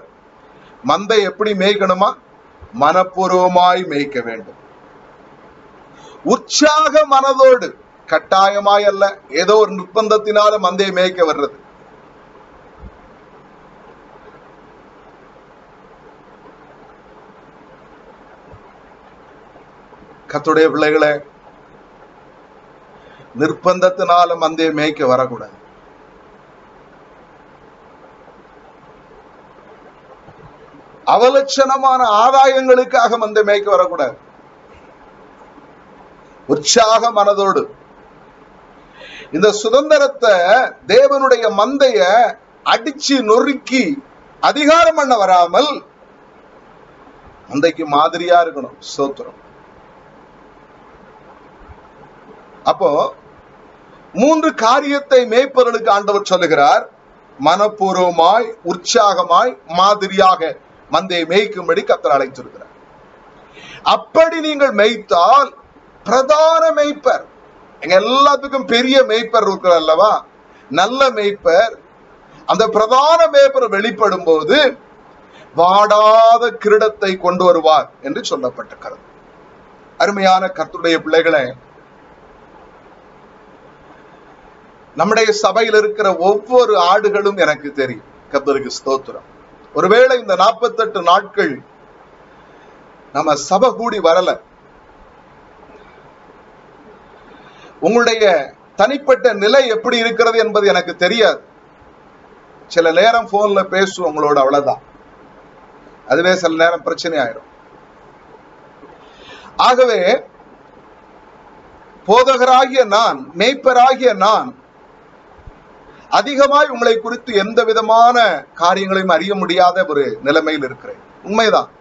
மந்தை எப்படி மேய்க்கணுமா? மனப்பூர்வமாய் மேய்க்க வேண்டும். உற்சாக மனதோடு, கட்டாயமாய் அல்ல, ஏதோ ஒரு நிர்பந்தத்தினால மந்தையை மேய்க்க வர்றது. கர்த்தருடைய பிள்ளைகளே, நிர்பந்தத்தினால மந்தையை மேய்க்க வரக்கூடாது. அவலட்சணமான ஆதாயங்களுக்காக மந்தை மேய்க்க வரக்கூடாது. உற்சாக மனதோடு இந்த சுதந்திரத்தை, தேவனுடைய மந்தைய அடிச்சு நொறுக்கி அதிகாரம் பண்ண வராமல் மந்தைக்கு மாதிரியா இருக்கணும். ஸ்தோத்திரம். அப்போ 3 காரியத்தை மேய்ப்பவர்களுக்கு ஆண்டவர் சொல்லுகிறார். மனப்பூர்வமாய், உற்சாகமாய், மாதிரியாக மந்தையை மேய்க்கும்படி கர்த்தர் அழைத்திருக்கிறார். அப்படி நீங்கள் மேய்த்தால் பிரதான மேய்ப்பர், எங்க எல்லாத்துக்கும் பெரிய மேய்ப்பர் இருக்கிறார் அல்லவா, நல்ல மேய்ப்பர், அந்த பிரதான மேய்ப்பர் வெளிப்படும் போது வாடாத கிரீடத்தை கொண்டு வருவார் என்று சொல்லப்பட்ட கருத்து. அருமையான கர்த்தருடைய பிள்ளைகளே, நம்முடைய சபையில் இருக்கிற ஒவ்வொரு ஆடுகளும் எனக்கு தெரியும். கர்த்தருக்கு ஸ்தோத்திரம். ஒருவேளை இந்த 48 நாட்கள் நம்ம சபை கூடி வரல, உங்களுடைய தனிப்பட்ட நிலை எப்படி இருக்கிறது என்பது எனக்கு தெரியாது. சில நேரம் போன்ல பேசுவோம் உங்களோட, அவ்வளவுதான். அதுவே சில நேரம் பிரச்சனை ஆயிடும். ஆகவே போதகராகிய நான், மேய்ப்பராகிய நான் அதிகமாய் உங்களை குறித்து எந்த விதமான காரியங்களையும் அறிய முடியாத ஒரு நிலைமையில் இருக்கிறேன். உண்மைதான்.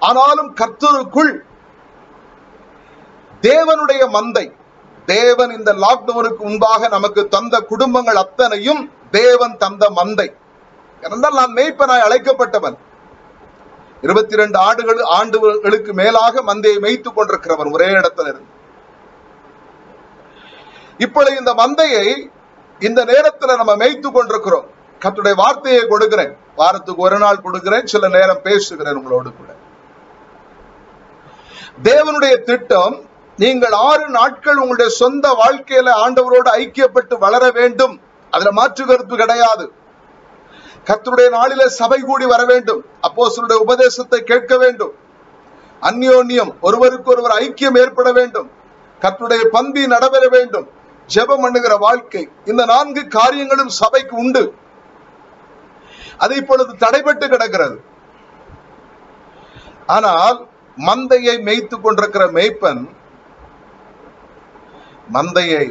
ஆனாலும் கர்த்தருக்குள் தேவனுடைய மந்தை, தேவன் இந்த லாக்டவுனுக்கு முன்பாக நமக்கு தந்த குடும்பங்கள் அத்தனையும் தேவன் தந்த மந்தை. ஏனென்றால் நான் மேய்ப்பனாய் அழைக்கப்பட்டவன். 22 ஆண்டுகளுக்கு மேலாக மந்தையை மேய்த்துக் கொண்டிருக்கிறவன் ஒரே இடத்துல இருந்து. இப்பொழுது இந்த மந்தையை இந்த நேரத்தில் நம்ம மேய்த்துக் கொண்டிருக்கிறோம். கர்த்தருடைய வார்த்தையை கொடுக்கிறேன், வாரத்துக்கு ஒரு நாள் கொடுக்கிறேன், சில நேரம் பேசுகிறேன் உங்களோடு கூட. தேவனுடைய திட்டம், நீங்கள் 6 நாட்கள் உங்களுடைய சொந்த வாழ்க்கையில ஆண்டவரோடு ஐக்கியப்பட்டு வளர வேண்டும். அதுல மாற்று கருத்து கிடையாது. கர்த்தருடைய நாளில சபை கூடி வர வேண்டும், அப்போஸ்தலருடைய உபதேசத்தை கேட்க வேண்டும், அந்யோன்யம் ஒருவருக்கு ஒருவர் ஐக்கியம் ஏற்பட வேண்டும், கர்த்தருடைய பந்தி நடைபெற வேண்டும், ஜெபம் பண்ணுகிற வாழ்க்கை. இந்த 4 காரியங்களும் சபைக்கு உண்டு. அது இப்பொழுது தடைபட்டு கிடக்கிறது. ஆனால் மந்தையை மேய்த்துக் கொண்டிருக்கிற மேய்ப்பன் மந்தையை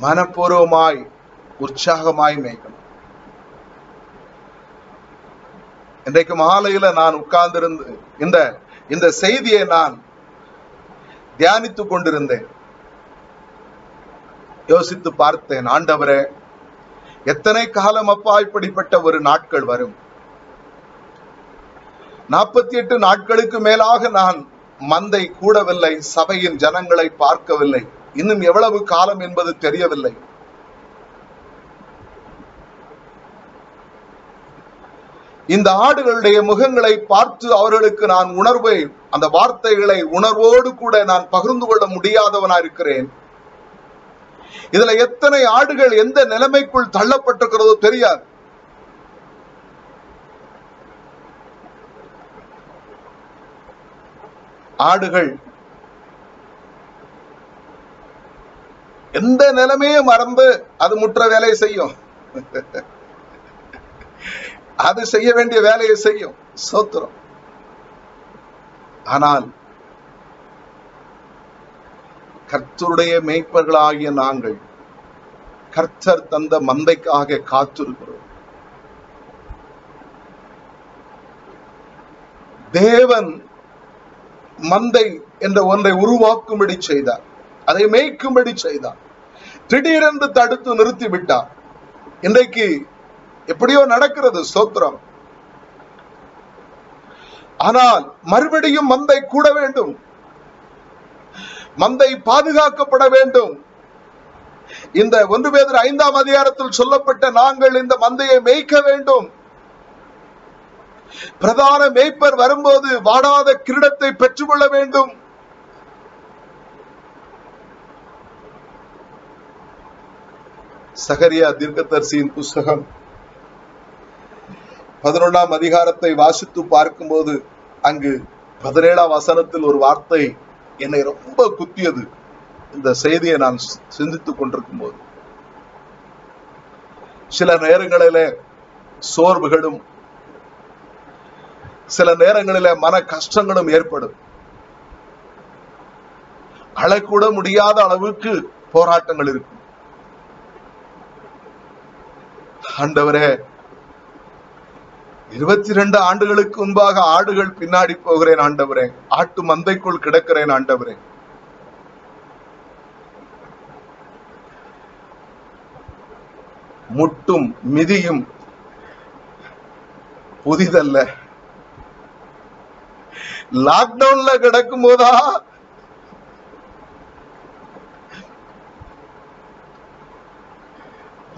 மனப்பூர்வமாய் உற்சாகமாய் மேய்க்கணும். இன்றைக்கு மாலையில நான் உட்கார்ந்திருந்து இந்த செய்தியை நான் தியானித்துக் கொண்டிருந்தேன். யோசித்து பார்த்தேன், ஆண்டவரே, எத்தனை காலம் அப்பா இப்படிப்பட்ட ஒரு நாட்கள் வரும்? 48 நாட்களுக்கு மேலாக நான் மந்தை கூடவில்லை, சபையின் ஜனங்களை பார்க்கவில்லை. இன்னும் எவ்வளவு காலம் என்பது தெரியவில்லை. இந்த ஆடுகளுடைய முகங்களை பார்த்து அவர்களுக்கு நான் உணர்வை, அந்த வார்த்தைகளை உணர்வோடு கூட நான் பகிர்ந்து கொள்ள முடியாதவனா இருக்கிறேன். இதுல எத்தனை ஆடுகள் எந்த நிலைமைக்குள் தள்ளப்பட்டிருக்கிறதோ தெரியாது. ஆடுகள் எந்த நிலைமையை மறந்து அது முற்ற வேலையை செய்யும், அது செய்ய வேண்டிய வேலையை செய்யும். ஸ்தோத்திரம். ஆனால் கர்த்தருடைய மேய்ப்பர்களாகிய நாங்கள் கர்த்தர் தந்த மந்தைக்காக காத்திருக்கிறோம். தேவன் மந்தை என்ற ஒன்றை உருவாக்கும்படி செய்தார், அதை மேய்க்கும்படி செய்தார். திடீரென்று தடுத்து நிறுத்தி விட்டார். இன்றைக்கு எப்படியோ நடக்கிறது, ஸ்தோத்திரம். ஆனால் மறுபடியும் மந்தை கூட வேண்டும், மந்தை பாதுகாக்கப்பட வேண்டும். இந்த 1 பேதுரு 5ஆம் அதிகாரத்தில் சொல்லப்பட்ட நாங்கள் இந்த மந்தையை மேய்க்க வேண்டும். பிரதான மேய்ப்பர் வரும்போது வாடாத கிரீடத்தை பெற்றுக்கொள்ள வேண்டும். சகரியா தீர்க்கதரிசியின் புஸ்தகம் 11ஆம் அதிகாரத்தை வாசித்து பார்க்கும்போது அங்கு 17ஆம் வசனத்தில் ஒரு வார்த்தை என்னை ரொம்ப குத்தியது. இந்த செய்தியை நான் சிந்தித்துக் கொண்டிருக்கும் போது சில நேரங்களிலே சோர்வுகளும் சில நேரங்களிலே மன கஷ்டங்களும் ஏற்படும். அழக்கூட முடியாத அளவுக்கு போராட்டங்கள் இருக்கும். ஆண்டவரே, 22 ஆண்டுகளுக்கு முன்பாக ஆடுகள் பின்னாடி போகிறேன் ஆண்டவரே, ஆட்டு மந்தைக்குள் கிடக்கிறேன் ஆண்டவரே. முட்டும் மிதியும் புதிதல்ல. லாக்டவுன்ல கிடக்கும் போதா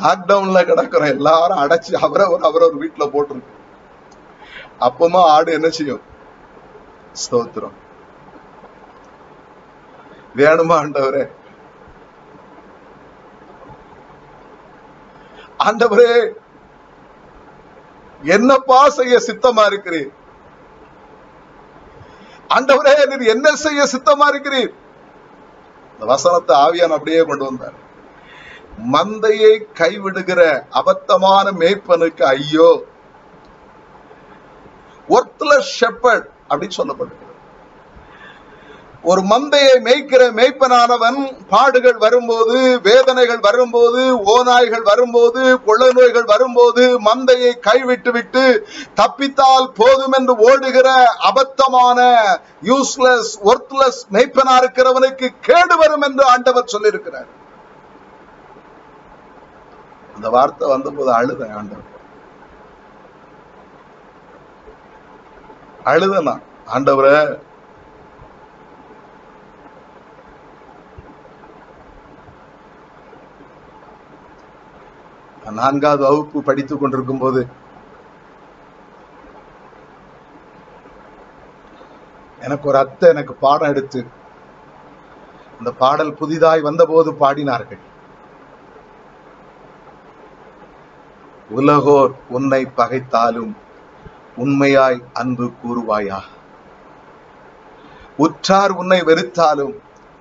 லாக்டவுன்ல கிடக்கிறோம், எல்லாரும் அடைச்சு அவரவர் வீட்டுல போட்டிருக்கு. அப்பமா ஆடு என்ன செய்யும்? ஸ்தோத்திரம். வேணுமா ஆண்டவரே? ஆண்டவரே என்னப்பா செய்ய சித்தமா இருக்கிறீர்? ஆண்டவரே நீர் என்ன செய்ய சித்தமா இருக்கிறீர்? இந்த வசனத்தை ஆவியான் அப்படியே கொண்டு வந்தார். மந்தையை கைவிடுகிற அபத்தமான மேய்ப்பனுக்கு ஐயோ. ஒர்த்லெஸ் ஷெப்பர்ட் அப்படின்னு சொல்லப்படுகிறது. ஒரு மந்தையை மேய்க்கிற மேய்ப்பனானவன் பாடுகள் வரும்போது, வேதனைகள் வரும்போது, ஓநாய்கள் வரும்போது, கொள்ளை நோய்கள் வரும்போது மந்தையை கைவிட்டு விட்டு தப்பித்தால் போதும் என்று ஓடுகிற அபத்தமான யூஸ்லெஸ் ஒர்த்லெஸ் மேய்ப்பனா இருக்கிறவனுக்கு கேடு வரும் என்று ஆண்டவர் சொல்லியிருக்கிறார். அந்த வார்த்தை வந்தபோது அழுதேன். ஆண்டவர் அழுதனா, ஆண்டவரே நான்காவது வகுப்பு படித்துக் கொண்டிருக்கும் போது எனக்கு ஒரு அத்தை எனக்கு பாடம் எடுத்து அந்த பாடல் புதிதாய் வந்த போது பாடினார்கள். உலகோர் உன்னை பகைத்தாலும் உண்மையாய் அன்பு கூறுவாயா, உற்றார் உன்னை வெறுத்தாலும்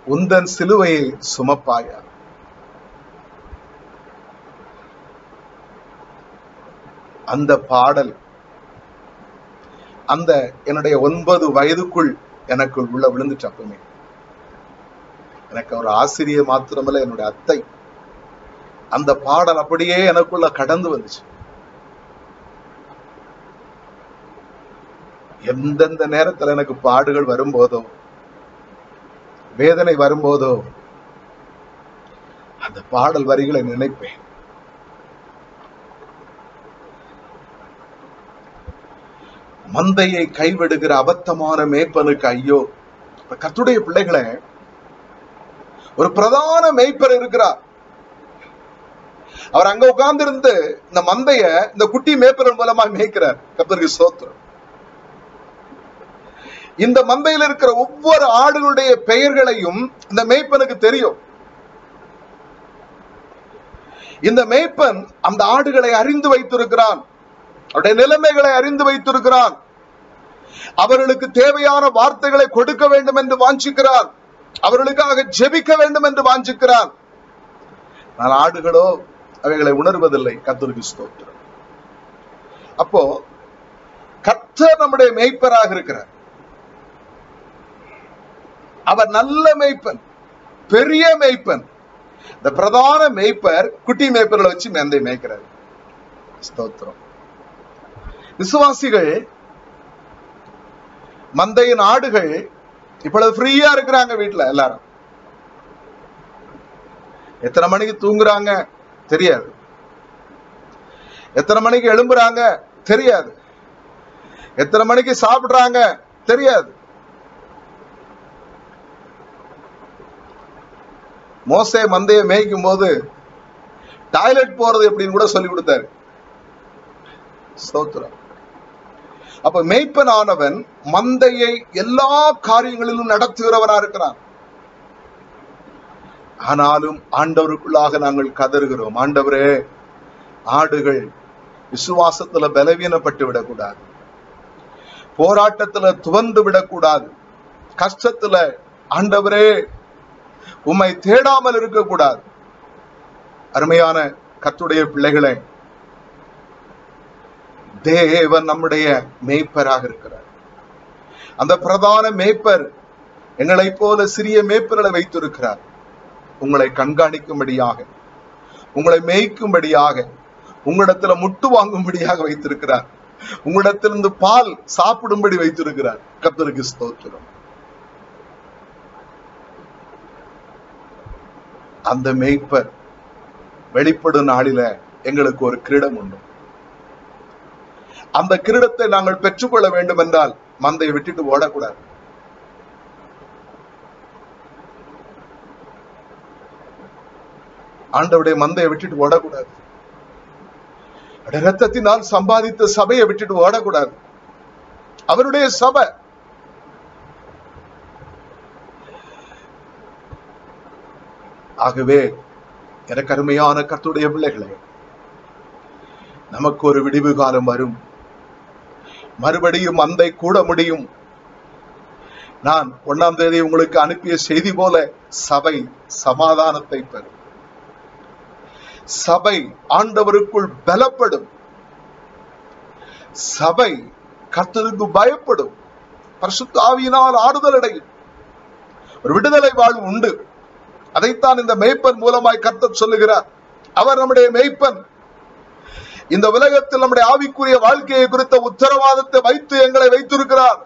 உந்தன் சிலுவையை சுமப்பாயா. அந்த பாடல் அந்த என்னுடைய 9 வயதுக்குள் எனக்குள் உள்ள விழுந்துச்சு. அப்பவுமே எனக்கு ஒரு ஆசிரியர் மாத்திரமல்ல, என்னுடைய அத்தை. அந்த பாடல் அப்படியே எனக்குள்ள கடந்து வந்துச்சு. எந்தெந்த நேரத்தில் எனக்கு பாடுகள் வரும்போதோ, வேதனை வரும்போதோ அந்த பாடல் வரிகளை நினைப்பேன். மந்தையை கைவிடுகிற அபத்தமான மேய்ப்பனுக்கு ஐயோ. கர்த்தருடைய பிள்ளைகளை, ஒரு பிரதான மேய்ப்பர் இருக்கிறார். அவர் அங்க உட்கார்ந்து இருந்து இந்த மந்தைய இந்த குட்டி மேய்ப்பர் மூலமா மேய்க்கிறார். கர்த்தருக்கு ஸ்தோத்திரம். இந்த மந்தையில் இருக்கிற ஒவ்வொரு ஆடுகளுடைய பெயர்களையும் இந்த மேய்ப்பனுக்கு தெரியும். இந்த மேய்ப்பன் அந்த ஆடுகளை அறிந்து வைத்திருக்கிறான். அவருடைய நிலைமைகளை அறிந்து வைத்திருக்கிறான். அவர்களுக்கு தேவையான வார்த்தைகளை கொடுக்க வேண்டும் என்று வாஞ்சிக்கிறான். அவர்களுக்காக ஜெபிக்க வேண்டும் என்று வாஞ்சிக்கிறான். ஆனால் ஆடுகளோ அவைகளை உணர்வதில்லை. கர்த்தருக்கு ஸ்தோத்திரம். அப்போ கர்த்தர் நம்முடைய மேய்ப்பராக இருக்கிறார். அவர் நல்ல மேய்ப்பன், பெரிய மேய்ப்பன். இந்த பிரதான மேய்ப்பர் குட்டி மேய்ப்பர்களை வச்சு மேந்தை மேய்க்கிறார். ஸ்தோத்திரம். விசுவாசிகள், மந்தையின் ஆடுகள் இப்பொழுது ஃப்ரீயா இருக்கிறாங்க வீட்டுல. எல்லாரும் எத்தனை மணிக்கு தூங்குறாங்க தெரியாது, எத்தனை மணிக்கு எழும்புறாங்க தெரியாது, எத்தனை மணிக்கு சாப்பிடுறாங்க தெரியாது. மோசே மந்தையை மேய்க்கும் போது டாய்லெட் போறது எப்படின்னு கூட சொல்லி கொடுத்தாரு. ஸ்தோத்திரம். அப்ப மேய்ப்பன் ஆனவன் மந்தையை எல்லா காரியங்களிலும் நடத்துகிறவனா இருக்கிறான். ஆனாலும் ஆண்டவருக்குள்ளாக நாங்கள் கதறுகிறோம், ஆண்டவரே ஆடுகள் விசுவாசத்துல பலவீனப்பட்டு விடக்கூடாது, போராட்டத்துல துவந்து விடக்கூடாது, கஷ்டத்துல ஆண்டவரே உம்மை தேடாமல் இருக்கக்கூடாது. அருமையான கர்த்தருடைய பிள்ளைகளே, தேவன் நம்முடைய மேய்ப்பராக இருக்கிறார். அந்த பிரதான மேய்ப்பர் எங்களை போல சிறிய மேய்ப்பர்களை வைத்திருக்கிறார். உங்களை கண்காணிக்கும்படியாக, உங்களை மேய்க்கும்படியாக, உங்களிடத்துல முட்டு வாங்கும்படியாக வைத்திருக்கிறார். உங்களிடத்திலிருந்து பால் சாப்பிடும்படி வைத்திருக்கிறார். கர்த்தருக்கு ஸ்தோத்திரம். அந்த மேய்ப்பர் வெளிப்படும் நாளில எங்களுக்கு ஒரு கிரீடம் உண்டு. அந்த கிரீடத்தை நாங்கள் பெற்றுக்கொள்ள வேண்டும் என்றால் மந்தையை விட்டுட்டு ஓடக்கூடாது. ஆண்டவருடைய மந்தையை விட்டுட்டு ஓடக்கூடாது. ரத்தத்தினால் சம்பாதித்த சபையை விட்டுட்டு ஓடக்கூடாது. அவருடைய சபை. ஆகவே எனக்கு அருமையான கர்த்தருடைய பிள்ளைகளே, நமக்கு ஒரு விடிவு காலம் வரும். மறுபடியும் மந்தை கூட முடியும். நான் 1ஆம் தேதி உங்களுக்கு அனுப்பிய செய்தி போல சபை சமாதானத்தை பெறும். சபை ஆண்டவருக்குள் பலப்படும். சபை கர்த்தருக்கு பயப்படும். பரிசுத்த ஆவியினால் ஆறுதல் அடையும். ஒரு விடுதலை வாழ்வு உண்டு. அதைத்தான் இந்த மேய்ப்பன் மூலமாய் கர்த்தர் சொல்லுகிறார். அவர் நம்முடைய மேய்ப்பன். இந்த உலகத்தில் நம்முடைய ஆவிக்குரிய வாழ்க்கையை குறித்த உத்தரவாதத்தை வைத்து எங்களை வைத்திருக்கிறார்.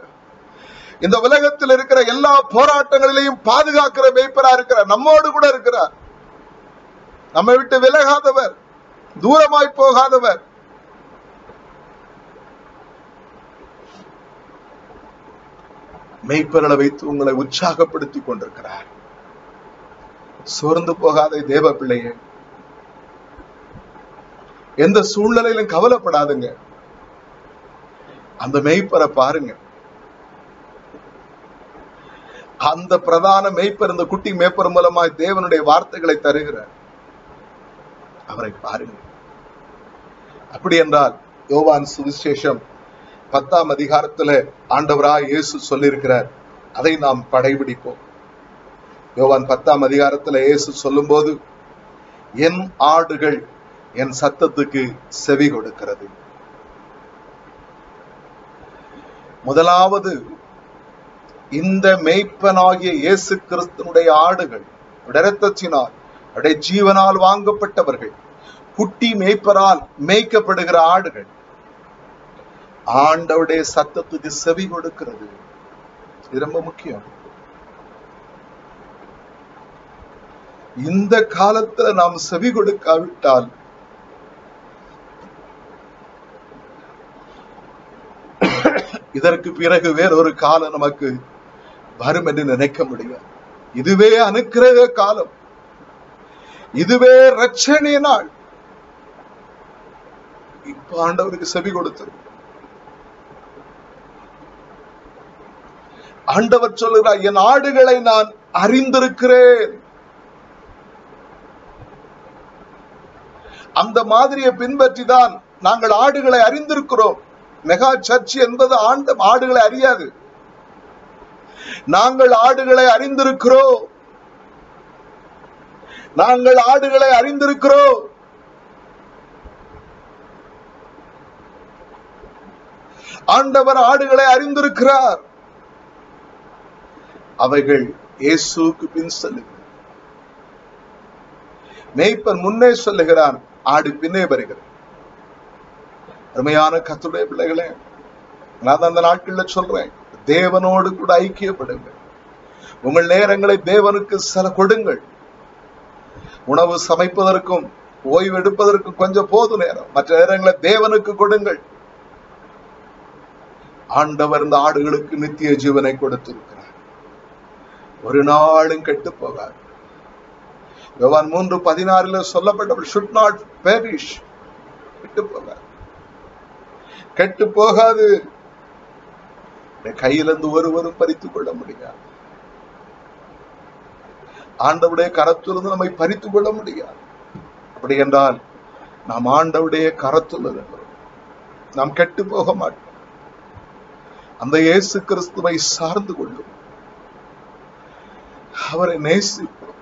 இந்த உலகத்தில் இருக்கிற எல்லா போராட்டங்களிலையும் பாதுகாக்கிற மேய்ப்பரா இருக்கிறார். நம்மோடு கூட இருக்கிறார். நம்மை விட்டு விலகாதவர், தூரமாய் போகாதவர். மேய்ப்பர்களை வைத்து உங்களை உற்சாகப்படுத்திக் கொண்டிருக்கிறார். சோர்ந்து போகாத தேவ பிள்ளையே, எந்த சூழ்நிலையிலும் கவலைப்படாதுங்க. அந்த மேய்ப்பரை பாருங்க. அந்த பிரதான மேய்ப்பர் இந்த குட்டி மேய்ப்பர் மூலமாய் தேவனுடைய வார்த்தைகளை தருகிறார். அவரை பாருங்க. அப்படி என்றால் யோவான் சுவிசேஷம் 10ஆம் அதிகாரத்துல ஆண்டவராய் இயேசு சொல்லியிருக்கிறார். அதை நாம் கடைபிடிப்போம். யோவான் 10ஆம் அதிகாரத்துல இயேசு சொல்லும் போது, என் ஆடுகள் என் சத்தத்துக்கு செவி கொடுக்கிறது. முதலாவது, இந்த மேய்ப்பனாகிய இயேசு கிறிஸ்துனுடைய ஆடுகள் இரத்தத்தினால் அவருடைய ஜீவனால் வாங்கப்பட்டவர்கள், குட்டி மேய்ப்பரால் மேய்க்கப்படுகிற ஆடுகள் ஆண்டவருடைய சத்தத்துக்கு செவி கொடுக்கிறது. இது ரொம்ப முக்கியம். இந்த காலத்துல நாம் செவி கொடுக்காவிட்டால் இதற்கு பிறகு வேறொரு காலம் நமக்கு வரும் என்று நினைக்க முடியாது. இதுவே அனுக்கிரக காலம். இதுவே ரட்சணை நாள். இப்ப ஆண்டவருக்கு செவி கொடுத்தது. ஆண்டவர் சொல்லுகிறார், என் ஆடுகளை நான் அறிந்திருக்கிறேன். அந்த மாதிரியை பின்பற்றிதான் நாங்கள் ஆடுகளை அறிந்திருக்கிறோம். மெகா சர்ச் என்பது ஆடுகளை அறியாது. நாங்கள் ஆடுகளை அறிந்திருக்கிறோம். நாங்கள் ஆடுகளை அறிந்திருக்கிறோம். ஆண்டவர் ஆடுகளை அறிந்திருக்கிறார். அவைகள் இயேசுவுக்கு பின் செல்லுகிறார். மேய்ப்பன் முன்னே சொல்லுகிறான், ஆடு பின்னே வருகிறது. அருமையான கர்த்தருடைய பிள்ளைகளே, நான் அந்த நாட்கள்ல சொல்றேன், தேவனோடு கூட ஐக்கியப்படுங்க. உங்கள் நேரங்களை தேவனுக்கு சில கொடுங்கள். உணவு சமைப்பதற்கும் ஓய்வு எடுப்பதற்கும் கொஞ்சம் போது நேரம். மற்ற நேரங்களை தேவனுக்கு கொடுங்கள். ஆண்டவர் இந்த ஆடுகளுக்கு நித்திய ஜீவனை கொடுத்திருக்கிறார். ஒரு நாளும் கெட்டு போகாது. யோவான் 3:16 சொல்லப்பட்டவர் should not perish. கெட்டு போகாது. கெட்டு போகாது. கையிலிருந்து ஒருவரும் பறித்துக் கொள்ள முடியாது. ஆண்டவருடைய கரத்திலிருந்து நம்மை பறித்துக் கொள்ள முடியாது. அப்படி என்றால் நாம் ஆண்டவருடைய கரத்தில் இருக்கிறோம். நாம் கெட்டு போக மாட்டோம். அந்த இயேசு கிறிஸ்துவை சார்ந்து கொள்ளும். அவரை நேசிப்போம்.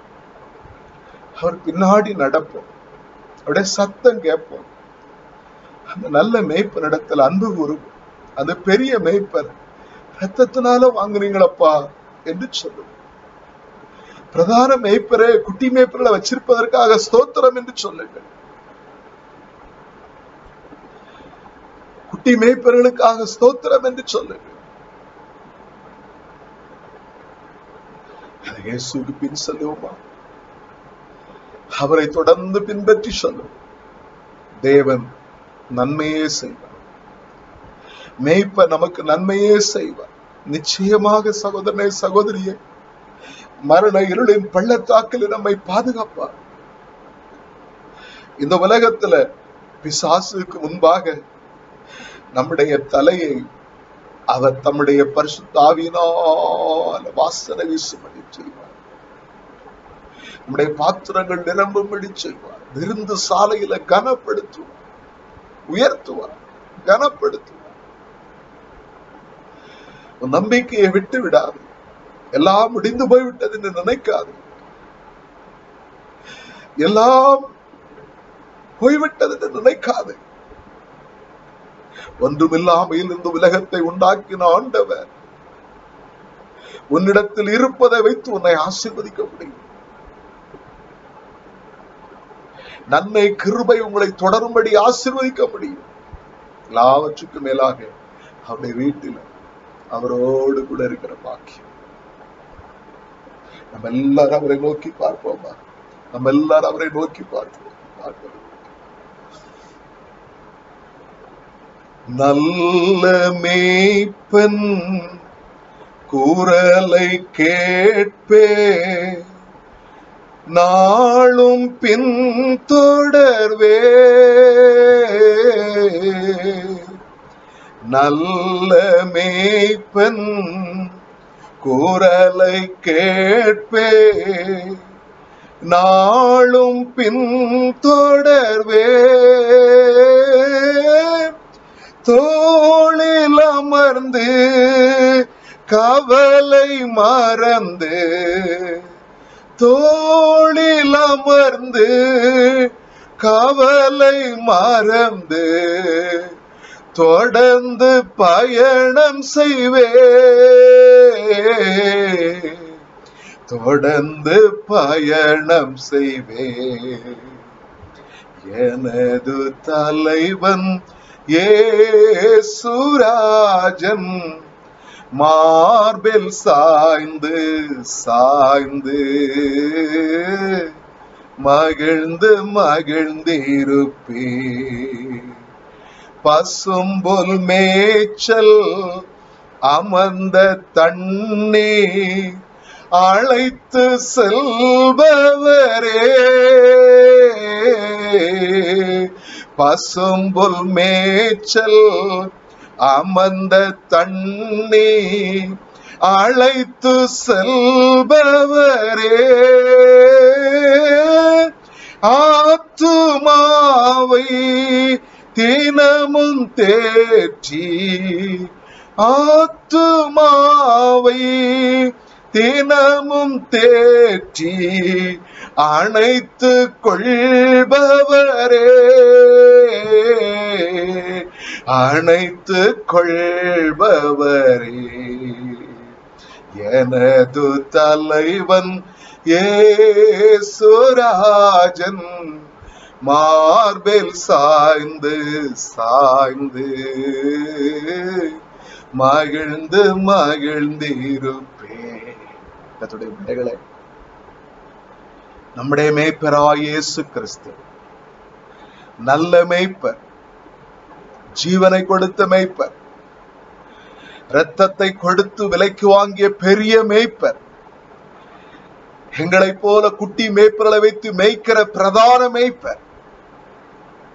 அவர் பின்னாடி நடப்போம். அவருடைய சத்தம் கேட்போம். அந்த நல்ல மேய்ப்பனிடத்தில் அன்பு கூறுவோம். அந்த பெரிய மேய்ப்பர், ரத்தத்தினால வாங்குனீங்களப்பா என்று சொல்லுவோம். பிரதான மேய்ப்பரே, குட்டி மேய்ப்பர்களை வச்சிருப்பதற்காக ஸ்தோத்திரம் என்று சொல்லுங்கள். குட்டி மேய்ப்பர்களுக்காக ஸ்தோத்திரம் என்று சொல்லுங்கள். இயேசுவுக்கு பின் செல்லுவோமா? அவரை தொடர்ந்து பின்பற்றி சொல்லுவோம். தேவன் நன்மையே செய்வார். மேய்ப்ப நமக்கு நன்மையே செய்வார். நிச்சயமாக சகோதரனே, சகோதரியே, மரண இருளின் பள்ளத்தாக்கில் நம்மை பாதுகாப்பார். இந்த உலகத்துல பிசாசுக்கு முன்பாக நம்முடைய தலையை அவர் தம்முடைய பரிசுத்த ஆவியினால் வாசனை வீசும்படி செய்வார். நம்முடைய பாத்திரங்கள் நிரம்பும்படி செய்வார். விருந்து சாலையில கனப்படுத்துவார், உயர்த்துவார், கனப்படுத்துவார். நம்பிக்கையை விட்டு விடாது. எல்லாம் முடிந்து போய்விட்டது என்று நினைக்காது. எல்லாம் போய்விட்டது என்று நினைக்காது. ஒன்றுமில்லாமல் இந்த உலகத்தை உண்டாக்கின ஆண்டவர் உன்னிடத்தில் இருப்பதை வைத்து உன்னை ஆசீர்வதிக்க முடியும். நன்மை கிருபை உங்களை தொடரும்படி ஆசீர்வதிக்க முடியும். எல்லாவற்றுக்கும் மேலாக அவருடைய வீட்டில் அவரோடு கூட இருக்கிற பாக்கியம். நம்ம எல்லாரும் அவரை நோக்கி பார்ப்போமா? நம்ம எல்லாரும் அவரை நோக்கி பார்ப்போம். நல்ல மேய்ப்பன் குரலை கேட்பே, நாளும் பின் தொடர்வே. நல்ல மேய்ப்பன் குரலை கேட்பே, நாளும் பின் தொடர்வே. தோளில் அமர்ந்து கவலை மறந்து, தோளில் அமர்ந்து கவலை மறந்து தொடர்ந்து பயணம் செய்வே, தொடர்ந்து பயணம் செய்வே. எனது தலைவன் இயேசுராஜன் மார்பில் சாய்ந்து சாய்ந்து மகிழ்ந்து மகிழ்ந்திருப்பே. பசும்புல் மேய்ச்சல் அமர்ந்த தண்ணீர் அழைத்து செல்பவரே. பசும்புல் மேய்ச்சல் அமர்ந்த தண்ணீர் அழைத்து செல்பவரே. ஆத்துமாவை தினமும் தேற்றி, ஆத்துமாவை தினமும் தேற்றி அணைத்து கொள்பவரே, அணைத்து கொள்பவரே. எனது தலைவன் இயேசுராஜன் மார்பில் சாய்ந்து சாய்ந்து மகிழ்ந்து மகிழ்ந்திருப்பே. கர்த்தருடைய பிள்ளைகளே, நம்முடைய மேய்ப்பராகிய இயேசு கிறிஸ்து நல்ல மேய்ப்பர், ஜீவனை கொடுத்த மேய்ப்பர், இரத்தத்தை கொடுத்து விலைக்கு வாங்கிய பெரிய மேய்ப்பர், எங்களை போல குட்டி மேய்ப்பர்களை வைத்து மேய்க்கிற பிரதான மேய்ப்பர்.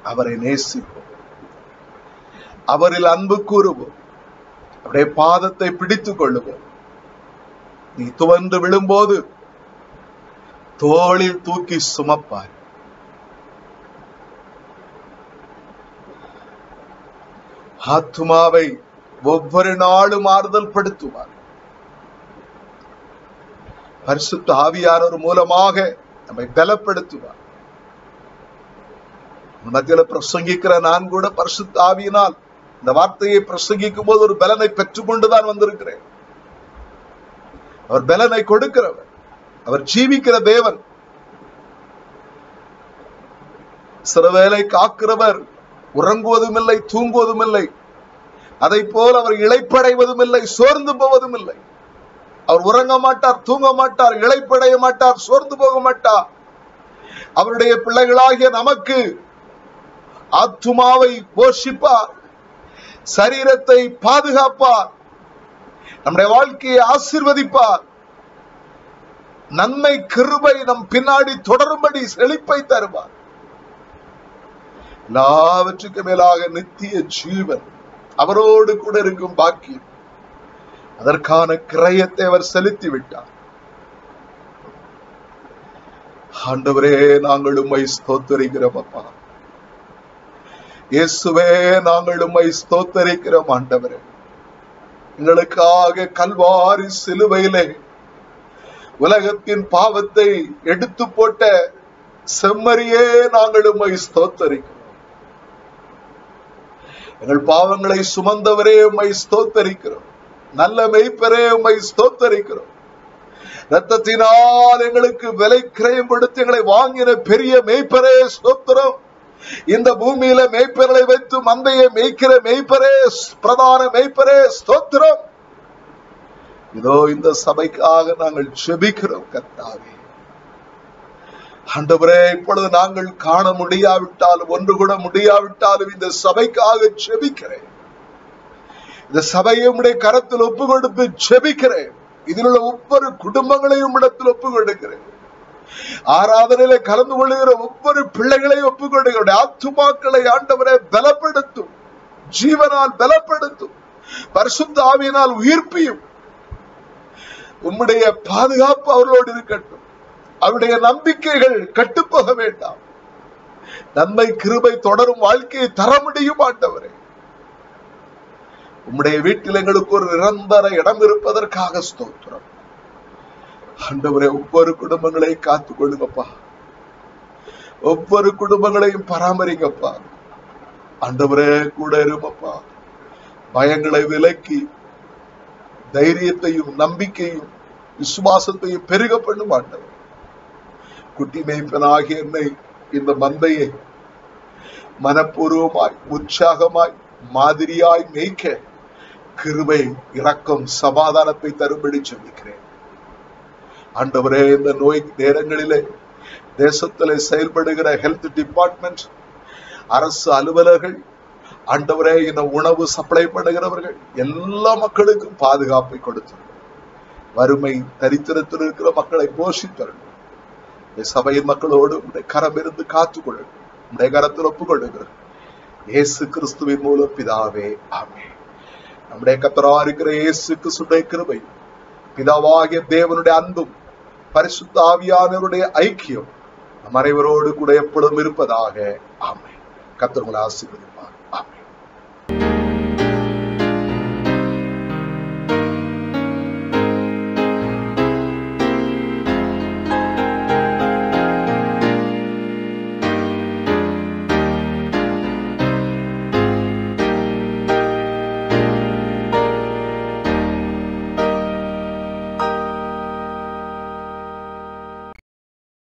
அவரை நேசிப்போம், அவரில் அன்பு கூறுவோம், அவருடைய பாதத்தை பிடித்துக் கொள்ளுவோம். நீ துவண்டு விழும்போது தோளில் தூக்கி சுமப்பார். ஆத்துமாவை ஒவ்வொரு நாளும் ஆறுதல் படுத்துவார். பரிசுத்த ஆவியானவர் மூலமாக நம்மை பலப்படுத்துவார். மத்தியில பிரசங்கிக்கிற நான் கூட பரிசுத்த ஆவியினால் இந்த வார்த்தையை பிரசங்கிக்கும் போது ஒரு பலனை பெற்றுக்கொண்டுதான் வந்திருக்கிறேன். அவர் பலனை கொடுக்கிறவர், அவர் ஜீவிக்கிற தேவன். சில வேளை காக்கிறவர் உறங்குவதும் இல்லை, தூங்குவதும் இல்லை. அதை போல் அவர் இளைப்படைவதும் இல்லை, சோர்ந்து போவதும் இல்லை. அவர் உறங்க மாட்டார், தூங்க மாட்டார், இளைப்படைய மாட்டார், சோர்ந்து போக மாட்டார். அவருடைய பிள்ளைகளாகிய நமக்கு ஆத்துமாவை போஷிப்பார், சரீரத்தை பாதுகாப்பார், நம்முடைய வாழ்க்கையை ஆசீர்வதிப்பார். நன்மை கிருபை நம் பின்னாடி தொடரும்படி செழிப்பை தருவார். எல்லாவற்றுக்கு மேலாக நித்திய ஜீவன், அவரோடு கூட இருக்கும் பாக்கியம், அதற்கான கிரயத்தை அவர் செலுத்தி விட்டார். ஆண்டவரே, நாங்கள் உம்மை ஸ்தோத்தரிக்கிறோம் அப்பா. இயேசுவே, நாங்கள் உம்மை ஸ்தோத்தரிக்கிறோம் ஆண்டவரே. எங்களுக்காக கல்வாரி சிலுவையிலே உலகத்தின் பாவத்தை எடுத்து போட்ட செம்மறியே, நாங்கள் உம்மை ஸ்தோத்தரிக்கிறோம். எங்கள் பாவங்களை சுமந்தவரே, உம்மை ஸ்தோத்தரிக்கிறோம். நல்ல மெய்ப்பரே, உம்மை ஸ்தோத்தரிக்கிறோம். ரத்தத்தினால் எங்களுக்கு விலை கிரயம் கொடுத்து எங்களை வாங்கின பெரிய மெய்ப்பரே ஸ்தோத்திரம். இந்த பூமியில மெய்ப்பர்களை வைத்து மந்தையை மேய்க்கிற மெய்ப்பரே, பிரதான மெய்ப்பரே ஸ்தோத்திரம். இதோ இந்த சபைக்காக நாங்கள் ஜெபிக்கிறோம் கர்த்தாவே. ஆண்டவரே, இப்பொழுது நாங்கள் காண முடியாவிட்டாலும், ஒன்று கூட முடியாவிட்டாலும் இந்த சபைக்காக ஜெபிக்கிறேன். இந்த சபையை உம்முடைய கரத்தில் ஒப்பு கொடுத்து ஜெபிக்கிறேன். இதில் உள்ள ஒவ்வொரு குடும்பங்களையும் இடத்தில் ஒப்பு கொடுக்கிறேன். ஆராதனையில கலந்து கொள்ளுகிற ஒவ்வொரு பிள்ளைகளையும் ஒப்பு கொடுக்கிறேன். ஆத்துமாக்களை ஆண்டவரை பலப்படுத்தும், ஜீவனால் பலப்படுத்தும், பரிசுத்த ஆவியினால் உயிர்ப்பியும். உம்முடைய பாதுகாப்பு அவர்களோடு இருக்கட்டும். அவருடைய நம்பிக்கைகள் கட்டுப்போக வேண்டாம். நன்மை கிருபை தொடரும் வாழ்க்கையை தர முடியும் ஆண்டவரே. உம்முடைய வீட்டில் எங்களுக்கு ஒரு நிரந்தர இடம் இருப்பதற்காக ஸ்தோத்திரம் ஆண்டவரே. ஒவ்வொரு குடும்பங்களை காத்துக் கொள்ளுங்கப்பா. ஒவ்வொரு குடும்பங்களையும் பராமரிங்கப்பா ஆண்டவரே. கூட இருப்பா. பயங்களை விலக்கி தைரியத்தையும் நம்பிக்கையும் விசுவாசத்தையும் பெருக பண்ணும் ஆண்டவர். குட்டி மேய்ப்பனாகிய என்னை, இந்த மந்தையை மனப்பூர்வமாய் உற்சாகமாய் மாதிரியாய் மேய்க்க கிருபை, இரக்கம், சமாதானத்தை தரும்படி சொல்லிக்கிறேன் ஆண்டவரே. இந்த நோய் நேரங்களிலே தேசத்திலே செயல்படுகிற ஹெல்த் டிபார்ட்மெண்ட், அரசு அலுவலர்கள் ஆண்டவரே, இந்த உணவு சப்ளை பண்ணுகிறவர்கள் எல்லா மக்களுக்கும் பாதுகாப்பை கொடுத்து, வறுமை தரித்திரத்தில் இருக்கிற மக்களை போஷித்தரணும். சபையின் மக்களோடு உடைய கரம் இருந்து காத்துக்கொள்ளும். உடைய கரத்தில் ஒப்புக் கொள்ளுகிறோம் இயேசு கிறிஸ்துவின் மூலம் பிதாவே, ஆமென். நம்முடைய கர்த்தராகிய இருக்கிற இயேசு கிறிஸ்துவின் கிருபை, பிதாவாகிய தேவனுடைய அன்பும் பரிசுத்த ஆவியானவருடைய ஐக்கியம் நம் அனைவரோடு கூட எப்பொழுதும் இருப்பதாக. ஆமென். கர்த்தர் உங்களை ஆசீர்வதிப்பார்.